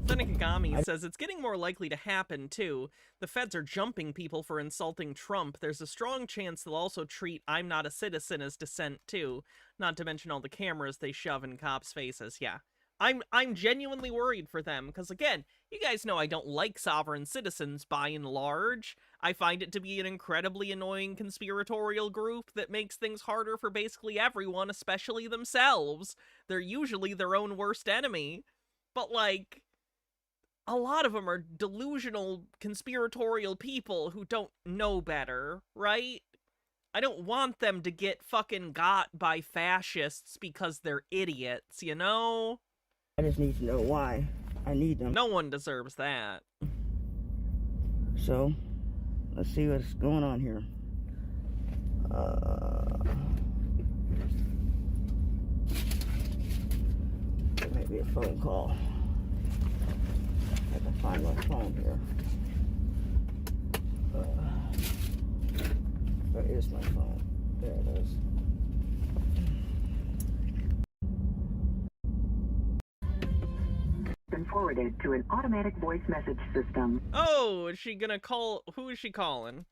Senekagami says it's getting more likely to happen, too. The feds are jumping people for insulting Trump. There's a strong chance they'll also treat I'm not a citizen as dissent, too. Not to mention all the cameras they shove in cops' faces. Yeah. I'm genuinely worried for them, because again, you guys know I don't like sovereign citizens by and large. I find it to be an incredibly annoying conspiratorial group that makes things harder for basically everyone, especially themselves. They're usually their own worst enemy. But, like, a lot of them are delusional, conspiratorial people who don't know better, right? I don't want them to get fucking got by fascists because they're idiots, you know? I just need to know why I need them. No one deserves that. So, let's see what's going on here. It might be a phone call. I can find my phone here. Where is my phone? There it is. forwarded to an automatic voice message system. Oh, is she gonna call? Who is she calling?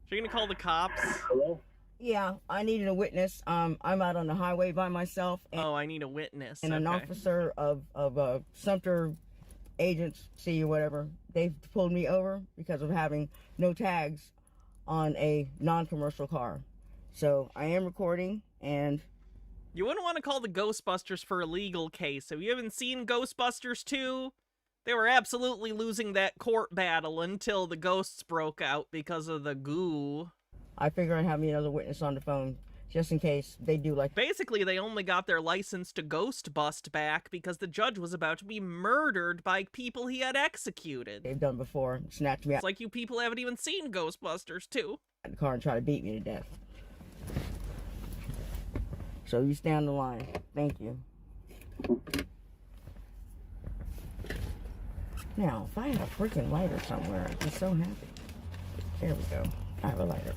She gonna call the cops? Hello? Yeah, I needed a witness. I'm out on the highway by myself. And, oh, I need a witness. And an okay. officer of Sumter agency or whatever, they've pulled me over because of having no tags on a non-commercial car. So I am recording, and you wouldn't want to call the Ghostbusters for a legal case. If you haven't seen Ghostbusters 2, they were absolutely losing that court battle until the ghosts broke out because of the goo. I figure I'd have me another witness on the phone just in case they do like... Basically, they only got their license to ghost bust back because the judge was about to be murdered by people he had executed. They've done before, snatched me out. It's like you people haven't even seen Ghostbusters 2. The car and try to beat me to death. So you stay on the line. Thank you. Now, if I had a freaking lighter somewhere, I'd be so happy. There we go. I have a lighter.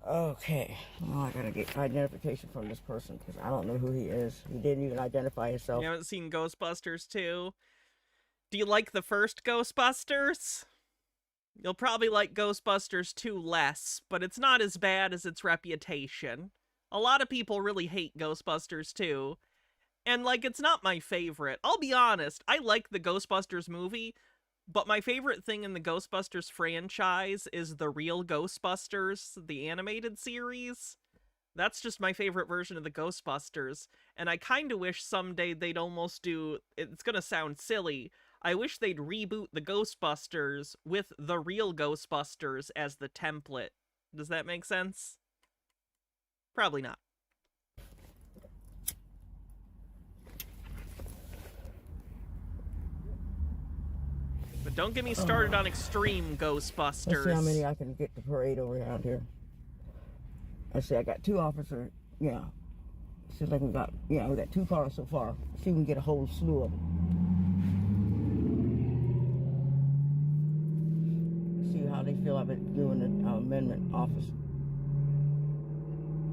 Okay. Well, I gotta get identification from this person because I don't know who he is. He didn't even identify himself. You haven't seen Ghostbusters 2? Do you like the first Ghostbusters? You'll probably like Ghostbusters 2 less, but it's not as bad as its reputation. A lot of people really hate Ghostbusters 2. And, like, it's not my favorite. I'll be honest, I like the Ghostbusters movie, but my favorite thing in the Ghostbusters franchise is the real Ghostbusters, the animated series. That's just my favorite version of the Ghostbusters, and I kind of wish someday they'd almost do, it's gonna sound silly, I wish they'd reboot the Ghostbusters with the real Ghostbusters as the template. Does that make sense? Probably not. But don't get me started on extreme Ghostbusters. Let's see how many I can get to parade around here. Let's see, I got 2 officers. Yeah. Seems like we got 2 cars so far. See if we can get a whole slew of them. See how they feel about doing the amendment office.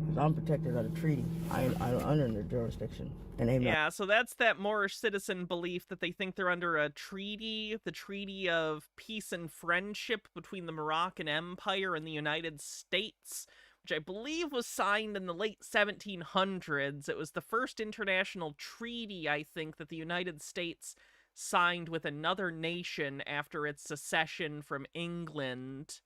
Because I'm protected by the treaty. I'm under their jurisdiction. And they yeah, so that's that Moorish citizen belief that they think they're under a treaty, the Treaty of Peace and Friendship between the Moroccan Empire and the United States, which I believe was signed in the late 1700s. It was the first international treaty, I think, that the United States signed with another nation after its secession from England.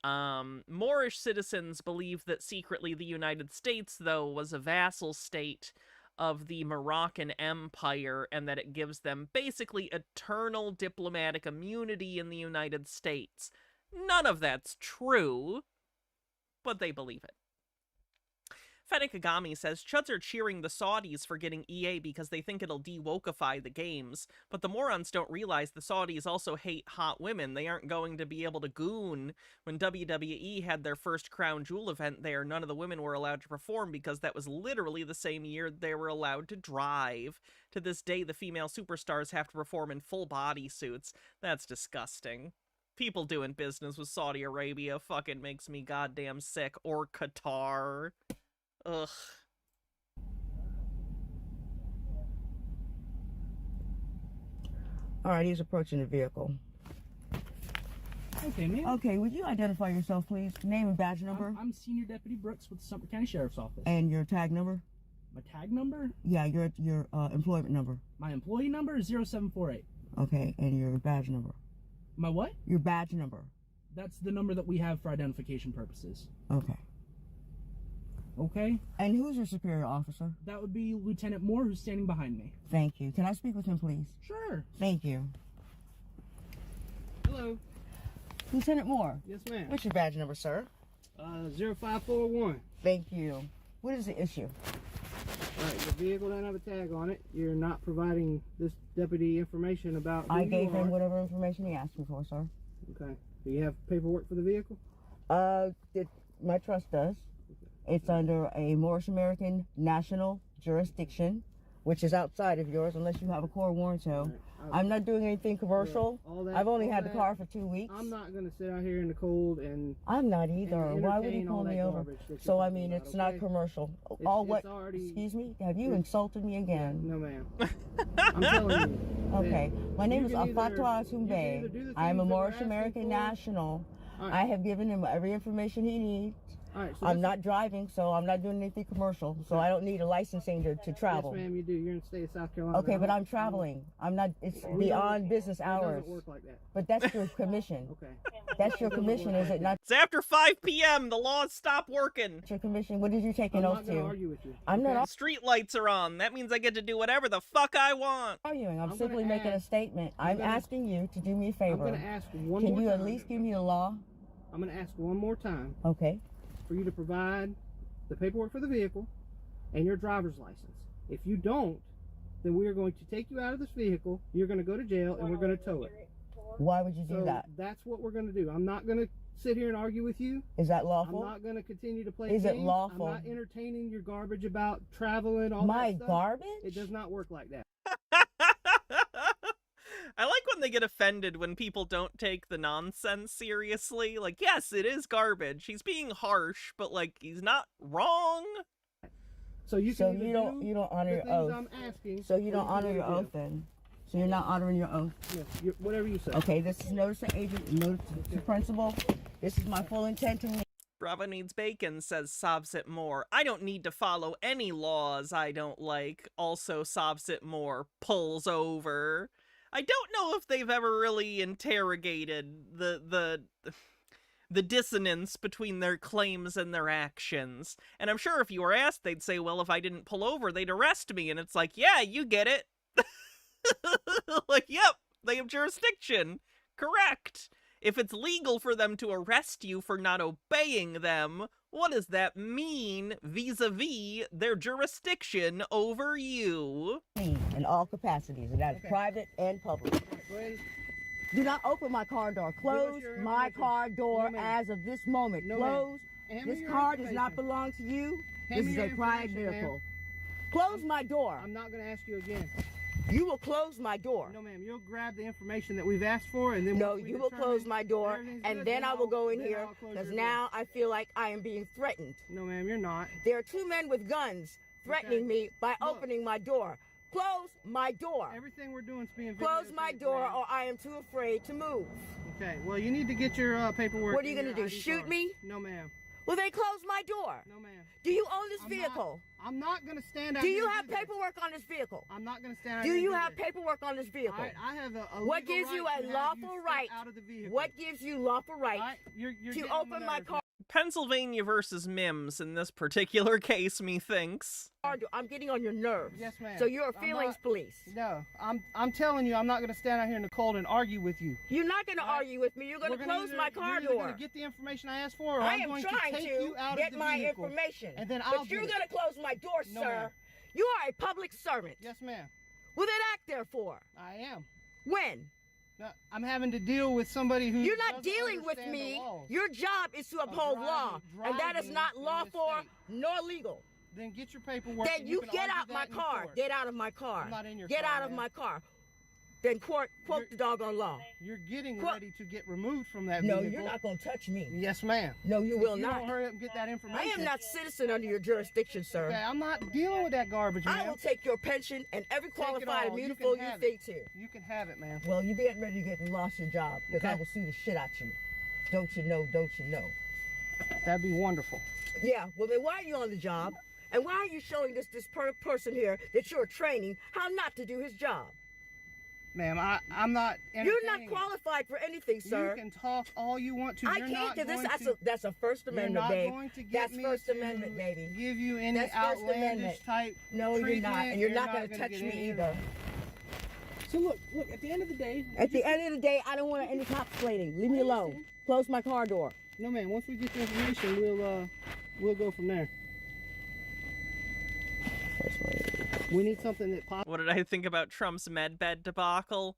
Moorish citizens believe that secretly the United States, though, was a vassal state of the Moroccan Empire, and that it gives them basically eternal diplomatic immunity in the United States. None of that's true, but they believe it. Fennec Agami says, Chuds are cheering the Saudis for getting EA because they think it'll de-wokeify the games, but the morons don't realize the Saudis also hate hot women. They aren't going to be able to goon. When WWE had their first Crown Jewel event there, none of the women were allowed to perform because that was literally the same year they were allowed to drive. To this day, the female superstars have to perform in full bodysuits. That's disgusting. People doing business with Saudi Arabia fucking makes me goddamn sick. Or Qatar. Ugh. All right, he's approaching the vehicle. Okay, ma'am. Okay, would you identify yourself, please? Name and badge number. I'm Senior Deputy Brooks with the Sumter County Sheriff's Office. And your tag number? My tag number? Yeah, your employment number. My employee number is 0748. Okay, and your badge number? My what? Your badge number. That's the number that we have for identification purposes. Okay. Okay. And who's your superior officer? That would be Lieutenant Moore, who's standing behind me. Thank you. Can I speak with him, please? Sure. Thank you. Hello. Lieutenant Moore. Yes, ma'am. What's your badge number, sir? 0541. Thank you. What is the issue? All right, your vehicle doesn't have a tag on it. You're not providing this deputy information about who I you gave him are. whatever information he asked me for, sir. Okay. Do you have paperwork for the vehicle? My trust does. It's under a Moorish American national jurisdiction, which is outside of yours unless you have a court warrant. So I'm not doing anything commercial. I've only had the that- car for 2 weeks. I'm not gonna sit out here in the cold and. I'm not either. and Why would you entertain pull all me that over? garbage that you're So I talking mean, about, it's not okay? commercial. It's- All it's what? already- Excuse me? Have you it's- insulted me again? No, ma'am. I'm telling you. Okay. My name is you can either- Afatwa you can either do Tumbe. the I am a things that we're Moorish asking American for. national. All right. I have given him every information he needs. All right, so I'm this- not driving, so I'm not doing anything commercial. So I don't need a licensing to travel. Yes, ma'am, you do. You're in the state of South Carolina. Okay, but I'm traveling. I'm not. It's We beyond don't- business it hours. doesn't work like that. But that's your commission. Okay. That's your commission, is it not? It's after 5 p.m. The laws stop working. Your commission. What did you take I'm an not oath gonna to? argue with you. I'm not Street lights are on. That means I get to do whatever the fuck I want. arguing. I'm I'm simply gonna making a ask- statement. I'm I'm gonna- asking you to do me a I'm favor. gonna ask one Can more you time. at least give me the law? I'm gonna ask one more time Okay. for you to provide the paperwork for the vehicle and your driver's license. If you don't, then we are going to take you out of this vehicle. You're going to go to jail, and we're going to tow it. Why would you do So that? that's what we're going to do. I'm not going to sit here and argue with you. Is that I'm lawful? not going to continue to play Is it games. lawful? I'm not entertaining your garbage about travel and all My that stuff. garbage? It does not work like that. I like when they get offended when people don't take the nonsense seriously. Like, yes, it is garbage. He's being harsh, but like, he's not wrong. So you So can either you don't do honor the your things oath. I'm asking, So you or don't can honor go your to jail. oath then. So you're not honoring your oath. Yes, whatever you say. Okay, this is notice to agent, notice to principal. This is my full intent to Bravo Needs Bacon says sobs it more. I don't need to follow any laws I don't like. Also sobs it more. Pulls over. I don't know if they've ever really interrogated the dissonance between their claims and their actions. And I'm sure if you were asked, they'd say, well, if I didn't pull over, they'd arrest me. And it's like, yeah, you get it. Like, yep, they have jurisdiction. Correct. If it's legal for them to arrest you for not obeying them, what does that mean vis-a-vis their jurisdiction over you? in all capacities, and that's private and public. Go ahead. Do not open my car door. Close your my information. car door No, ma'am. as of this moment. No, ma'am. Close. Hand me This your car does not information. belong to you. Hand This me is your a private information, ma'am. vehicle. Close my door. I'm not going to ask you again. You will close my door. No, ma'am. You'll grab the information that we've asked for, and then No, once we you will determine close my door, everything's and good, then I will go in then here I'll close because your now I feel like I am being threatened. door. No, ma'am. You're not. There are two men with guns threatening me by Look. opening my door. Close my door. Everything we're doing is being Close my videotaped, door, ma'am. or I am too afraid to move. Okay. Well, you need to get your paperwork. What are you and gonna your do, ID shoot card. me? No, ma'am. Well, then close my door. No, ma'am. Do you own this I'm vehicle? I'm not going to stand out Do here you and have do this. paperwork on this vehicle? I'm not going to stand out Do here and you do have this. paperwork on this vehicle? I have a What legal gives you right a to have lawful step right? out of the vehicle. What gives you lawful right All right, you're to getting on my open my nerves, car Pennsylvania versus Mims in this particular case, methinks. door? I'm getting on your nerves. Yes, ma'am. So you're a I'm feelings not- police. No, I'm telling you, I'm not going to stand out here in the cold and argue with you. You're not going to argue with me. You're going We're to gonna close either- my car you're either door. going to get the information I asked for, or I I'm am going trying to take to you out get of the my vehicle. information. And then I'll But you're get it. going to close my door, No, sir. ma'am. You are a public servant. Yes, ma'am. Well, then act therefore. I am. When? No, I'm having to deal with somebody who You're not doesn't dealing with understand the me. laws. Your job is to uphold law, and that is driving not in this lawful state. nor legal. Then get your paperwork. Then and you can get argue out my that in car. court. Get out of my car. I'm not in your Get car, out of ma'am. my car. Then quote the doggone law. You're getting Quote- ready to get removed from that No, vehicle. you're not going to touch me. Yes, ma'am. No, you will If you not. don't hurry up and get that I information. am not citizen under your jurisdiction, sir. Okay, I'm not dealing with that garbage, I ma'am. will take your pension and every Take it qualified all. You immutable can you have think to. You can have it, ma'am. Well, you getting ready to get lost your job because I Okay. will sue the shit out you. Don't you know? Don't you know? That'd be wonderful. Yeah. Well, then why are you on the job? And why are you showing this person here that you're training how not to do his job? Ma'am, I'm not You're not entertaining it. qualified for anything, sir. You can talk all you want to. I You're can't not do this. going That's a First You're Amendment, not babe. going to get That's me First to Amendment, baby. give you any That's First outlandish Amendment. type No, you're not, treatment. and you're not going to gonna touch get me any of either. that. So look, at the end of the day, At the end of the day, I don't want any cops plating. Leave me alone. Close my car door. No, man. Once we get the information, we'll go from there. We need something that pops. What did I think about Trump's medbed debacle?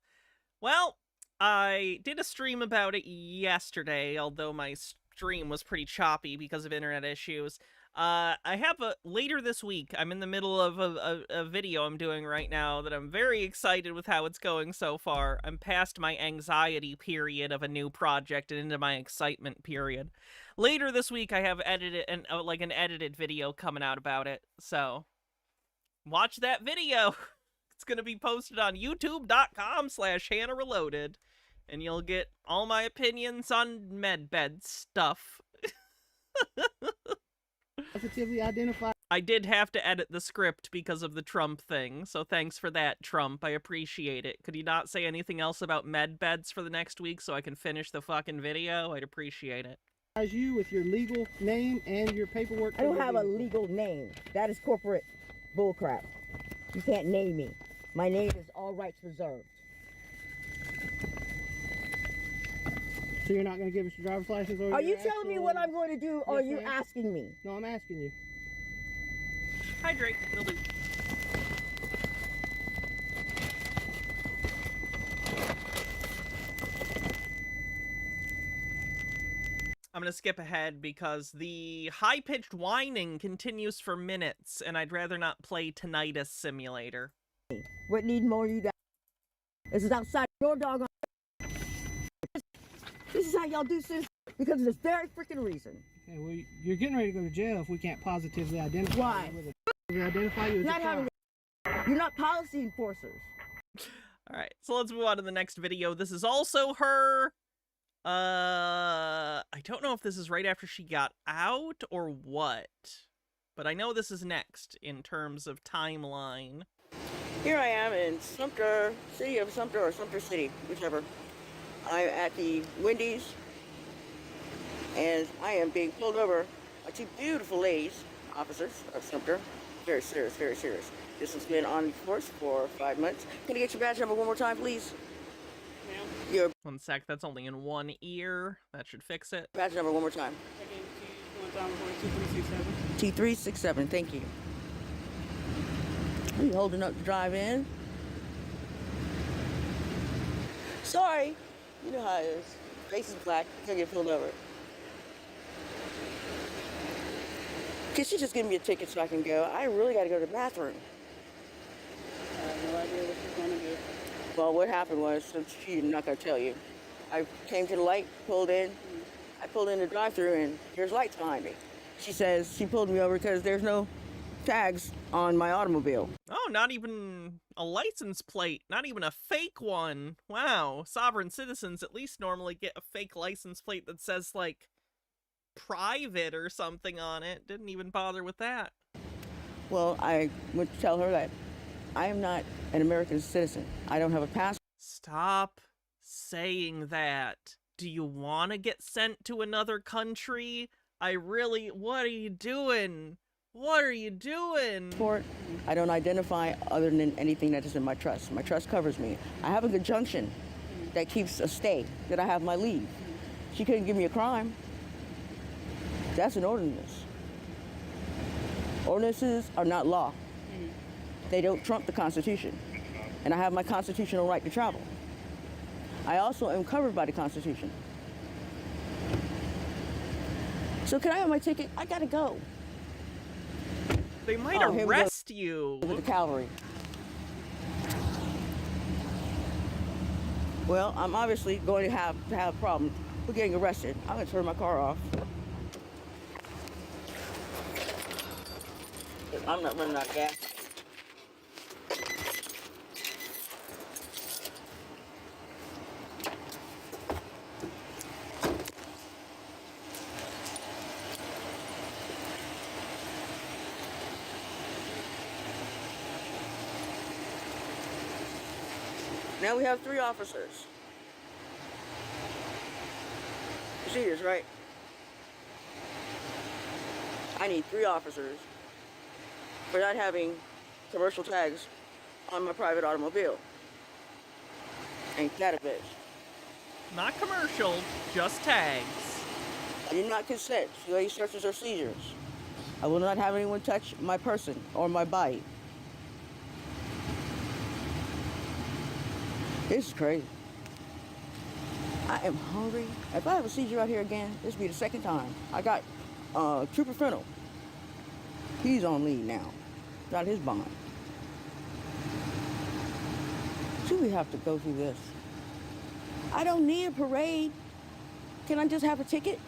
Well, I did a stream about it yesterday, although my stream was pretty choppy because of internet issues. I have later this week, I'm in the middle of a video I'm doing right now that I'm very excited with how it's going so far. I'm past my anxiety period of a new project and into my excitement period. Later this week, I have edited an edited video coming out about it, so watch that video. It's going to be posted on youtube.com/HannahReloaded, and you'll get all my opinions on medbed stuff. Positively identified. I did have to edit the script because of the Trump thing, so thanks for that, Trump. I appreciate it. Could you not say anything else about med beds for the next week so I can finish the fucking video? I'd appreciate it. As you with your legal name and your paperwork. I don't have a legal name. That is corporate bullcrap. You can't name me. My name is all rights reserved. So you're not going to give us your driver's license? Or are you telling me what I'm going to do, or are you asking me? No, I'm asking you. Hydrate. Will do. I'm going to skip ahead because the high-pitched whining continues for minutes, and I'd rather not play Tinnitus Simulator. What need more you got? This is outside your doggone. This is how y'all do things because of this very freaking reason. Okay, well, you're getting ready to go to jail if we can't positively identify Why? you. Identify you as Not having. You're not policy enforcers. All right, so let's move on to the next video. This is also her. I don't know if this is right after she got out or what, but I know this is next in terms of timeline. Here I am in Sumter, city of Sumter or Sumter City, whichever. I'm at the Wendy's, and I am being pulled over by two beautiful ladies, officers of Sumter. Very serious, very serious. This has been on force for 5 months. Can I get your badge number one more time, please? Your 1 sec, that's only in one ear. That should fix it. badge number one more time. T367, thank you. Are you holding up to drive in? Sorry. You know how it is. Face is black, can't get pulled over. Can she just give me a ticket so I can go? I really gotta go to the bathroom. I have no idea what she's gonna do. Well, what happened was, since she's not gonna tell you, I came to the light, pulled in. I pulled in the drive-thru and there's lights behind me. She says she pulled me over because there's no tags on my automobile. Oh, not even a license plate. Not even a fake one. Wow. Sovereign citizens at least normally get a fake license plate that says, like, private or something on it. Didn't even bother with that. Well, I went to tell her that I am not an American citizen. I don't have a passport. Stop saying that. Do you want to get sent to another country? What are you doing? What are you doing? I don't identify other than anything that is in my trust. My trust covers me. I have a conjunction that keeps a stay, that I have my leave. She couldn't give me a crime. That's an ordinance. Ordinances are not law. They don't trump the Constitution. And I have my constitutional right to travel. I also am covered by the Constitution. So can I have my ticket? I gotta go. They might arrest you. With the cavalry. Well, I'm obviously going to have a problem with getting arrested. I'm gonna turn my car off. I'm not running out of gas. Now we have 3 officers. Procedures, right? I need 3 officers for not having commercial tags on my private automobile. Ain't that a bitch? Not commercial, just tags. I do not consent to any searches or seizures. I will not have anyone touch my person or my body. This is crazy. I am hungry. If I have a seizure out here again, this will be the second time. I got trooper fentanyl. He's on leave now. Got his bond. Should we have to go through this? I don't need a parade. Can I just have a ticket?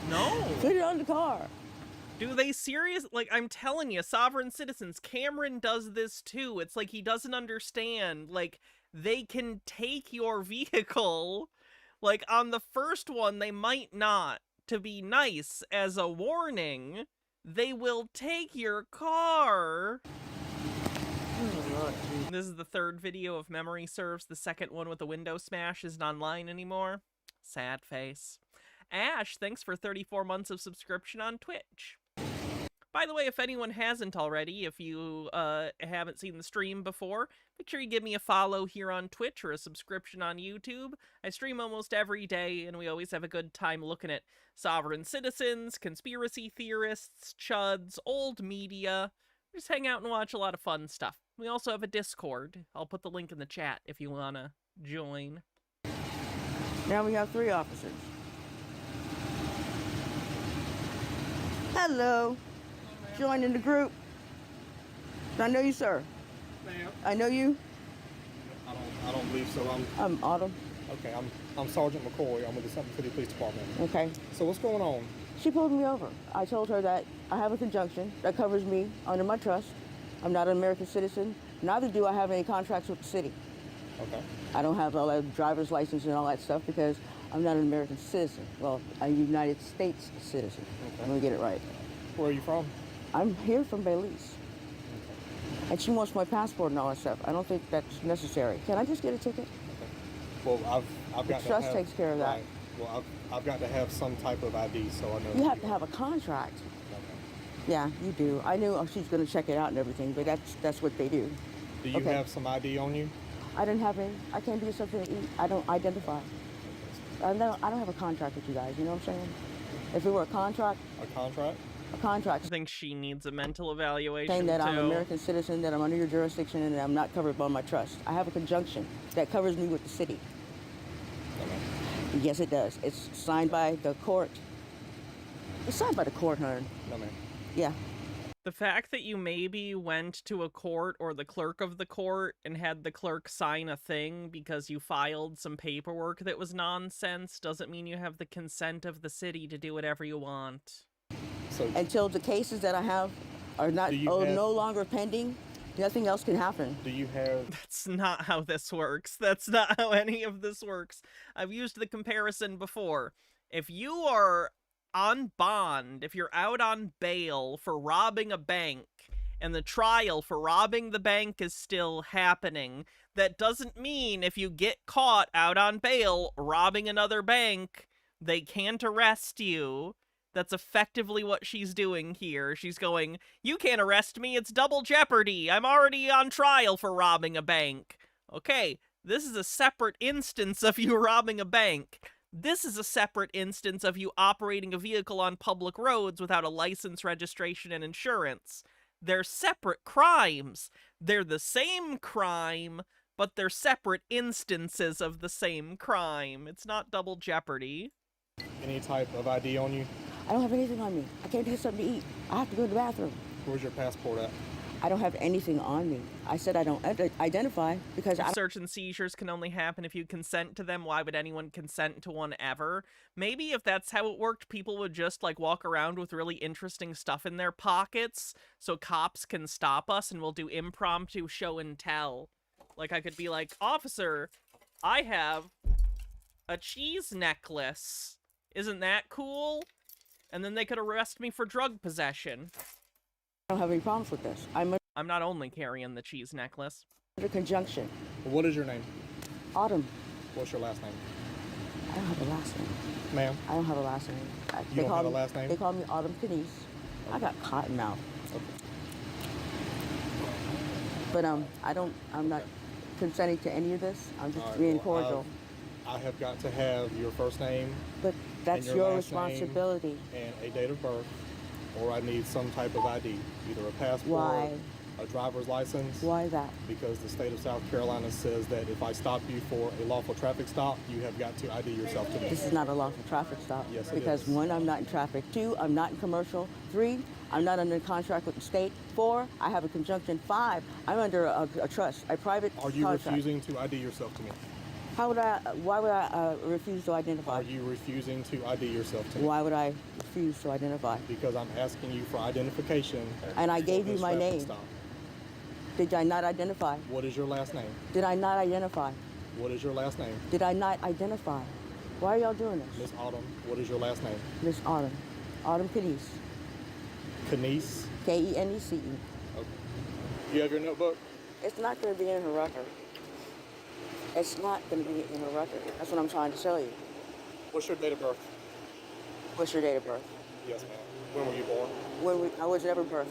No. Put it on the car. Do they serious? Like, I'm telling you, sovereign citizens, Cameron does this too. It's like he doesn't understand. Like, they can take your vehicle. Like, on the first one, they might not. To be nice, as a warning, they will take your car. This is the third video of memory serves. The second one with the window smash isn't online anymore. Sad face. Ash, thanks for 34 months of subscription on Twitch. By the way, if anyone hasn't already, if you haven't seen the stream before, make sure you give me a follow here on Twitch or a subscription on YouTube. I stream almost every day, and we always have a good time looking at sovereign citizens, conspiracy theorists, chuds, old media. We just hang out and watch a lot of fun stuff. We also have a Discord. I'll put the link in the chat if you want to join. Now we have 3 officers. Hello. Joining the group. I know you, sir. Ma'am. I know you. I don't believe so. I'm Autumn. Okay, I'm Sergeant McCoy. I'm with the Suffolk City Police Department. Okay. So what's going on? She pulled me over. I told her that I have a conjunction that covers me under my trust. I'm not an American citizen. Neither do I have any contracts with the city. Okay. I don't have all that driver's license and all that stuff because I'm not an American citizen. Well, I'm a United States citizen. Okay. Let me get it right. Where are you from? I'm here from Belize. And she wants my passport and all that stuff. I don't think that's necessary. Can I just get a ticket? Well, I've got the trust to have, takes care of that. Right. Well, I've got to have some type of ID, so I know. You have to have a contract. Okay. Yeah, you do. I knew she's going to check it out and everything, but that's what they do. Do you have some ID on you? I didn't have any. I can't do something to eat. I don't identify. I don't have a contract with you guys. You know what I'm saying? If it were a contract. A contract? A contract. I think she needs a mental evaluation Saying that too. I'm an American citizen, that I'm under your jurisdiction, and that I'm not covered by my trust. I have a conjunction that covers me with the city. Okay. Yes, it does. It's signed by the court. It's signed by the court, hun. No, ma'am. Yeah. The fact that you maybe went to a court or the clerk of the court and had the clerk sign a thing because you filed some paperwork that was nonsense doesn't mean you have the consent of the city to do whatever you want. So until the cases that I have are not no longer pending, nothing else can happen. Do you have... That's not how this works. That's not how any of this works. I've used the comparison before. If you are on bond, if you're out on bail for robbing a bank, and the trial for robbing the bank is still happening, that doesn't mean if you get caught out on bail robbing another bank, they can't arrest you. That's effectively what she's doing here. She's going, you can't arrest me, it's double jeopardy. I'm already on trial for robbing a bank. Okay, this is a separate instance of you robbing a bank. This is a separate instance of you operating a vehicle on public roads without a license, registration, and insurance. They're separate crimes. They're the same crime, but they're separate instances of the same crime. It's not double jeopardy. Any type of ID on you? I don't have anything on me. I can't get something to eat. I have to go to the bathroom. Where's your passport at? I don't have anything on me. I said I don't identify because Search and seizures can only happen if you consent to them. Why would anyone consent to one ever? Maybe if that's how it worked, people would just like walk around with really interesting stuff in their pockets so cops can stop us and we'll do impromptu show and tell. Like I could be like, officer, I have a cheese necklace. Isn't that cool? And then they could arrest me for drug possession. I don't have any problems with this. I'm not only carrying the cheese necklace. Under conjunction. What is your name? Autumn. What's your last name? I don't have a last name. Ma'am? I don't have a last name. You don't have a last name? They call me Autumn Kenise. Okay. I got cotton mouth. Okay. But I'm not consenting to any of this. I'm just being cordial. I have got to have your first name. But that's your responsibility. And a date of birth, or I need some type of ID, either a passport. Why? a driver's license. Why that? Because the state of South Carolina says that if I stop you for a lawful traffic stop, you have got to ID yourself to me. This is not a lawful traffic stop. Yes, it because is. 1, I'm not in traffic. 2, I'm not in commercial. 3, I'm not under contract with the state. 4, I have a conjunction. 5, I'm under a trust, a private Are you contract. refusing to ID yourself to me? Why would I refuse to identify? Are you refusing to ID yourself to me? Why would I refuse to identify? Because I'm asking you for identification. And I gave for you this my traffic name. stop. Did I not identify? What is your last name? Did I not identify? What is your last name? Did I not identify? Why are y'all doing this? Miss Autumn, what is your last name? Miss Autumn. Autumn Kenese. Kenese? Kenece. Okay. You have your notebook? It's not going to be in her record. It's not going to be in her record. That's what I'm trying to tell you. What's your date of birth? What's your date of birth? Yes, ma'am. When were you born? I was never birthed.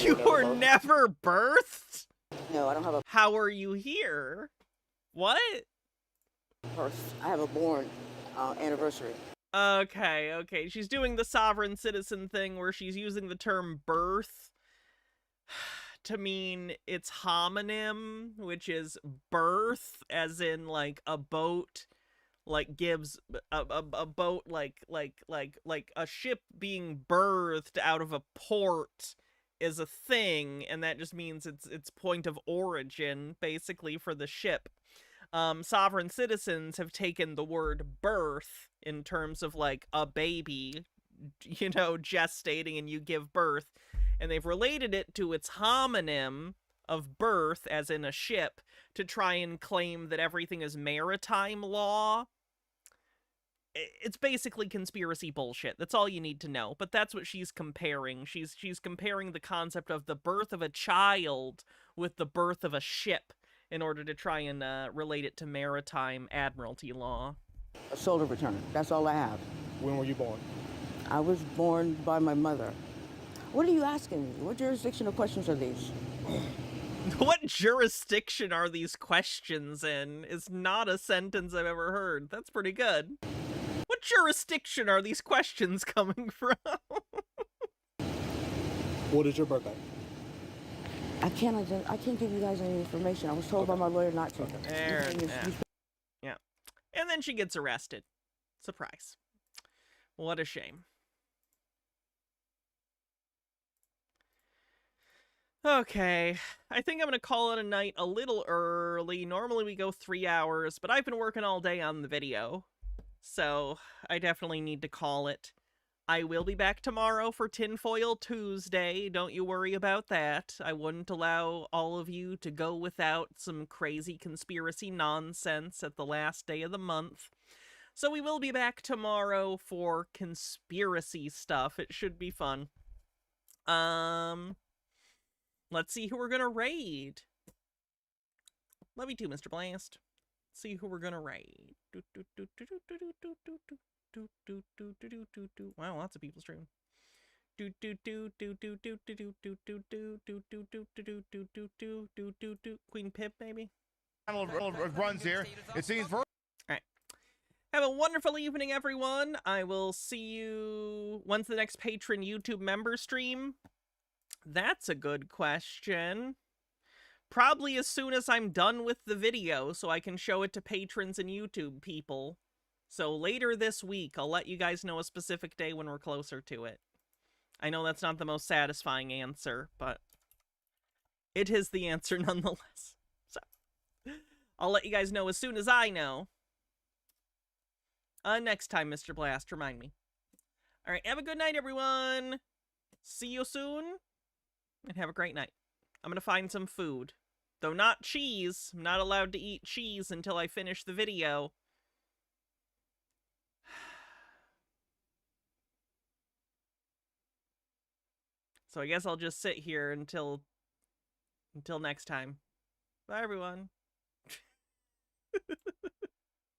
You were never birthed? No, I don't have a How are you here? What? birth. I have a born anniversary. Okay. She's doing the sovereign citizen thing where she's using the term birth to mean its homonym, which is birth, as in like a boat, like gives a boat like a ship being birthed out of a port is a thing, and that just means its point of origin basically for the ship. Sovereign citizens have taken the word birth in terms of like a baby, you know, gestating and you give birth, and they've related it to its homonym of birth, as in a ship, to try and claim that everything is maritime law. It's basically conspiracy bullshit. That's all you need to know. But that's what she's comparing. She's comparing the concept of the birth of a child with the birth of a ship in order to try and relate it to maritime admiralty law. A shoulder return. That's all I have. When were you born? I was born by my mother. What are you asking me? What jurisdictional questions are these? What jurisdiction are these questions in is not a sentence I've ever heard. That's pretty good. What jurisdiction are these questions coming from? What is your birthday? I can't give you guys any information. I was told by my lawyer not to. There, yeah. And then she gets arrested. Surprise. What a shame. Okay, I think I'm going to call it a night a little early. Normally we go 3 hours, but I've been working all day on the video, so I definitely need to call it. I will be back tomorrow for Tinfoil Tuesday. Don't you worry about that. I wouldn't allow all of you to go without some crazy conspiracy nonsense at the last day of the month. So we will be back tomorrow for conspiracy stuff. It should be fun. Let's see who we're gonna raid. Love you too, Mr. Blast. Let's see who we're gonna raid. Wow, lots of people streaming. Queen Pip, maybe. Runs here. It seems. All right. Have a wonderful evening, everyone. I will see you. When's the next patron YouTube member stream? That's a good question. Probably as soon as I'm done with the video, so I can show it to patrons and YouTube people. So later this week, I'll let you guys know a specific day when we're closer to it. I know that's not the most satisfying answer, but it is the answer nonetheless. So I'll let you guys know as soon as I know. Next time, Mr. Blast, remind me. All right, have a good night, everyone. See you soon, and have a great night. I'm going to find some food. Though not cheese. I'm not allowed to eat cheese until I finish the video. So I guess I'll just sit here until next time. Bye, everyone.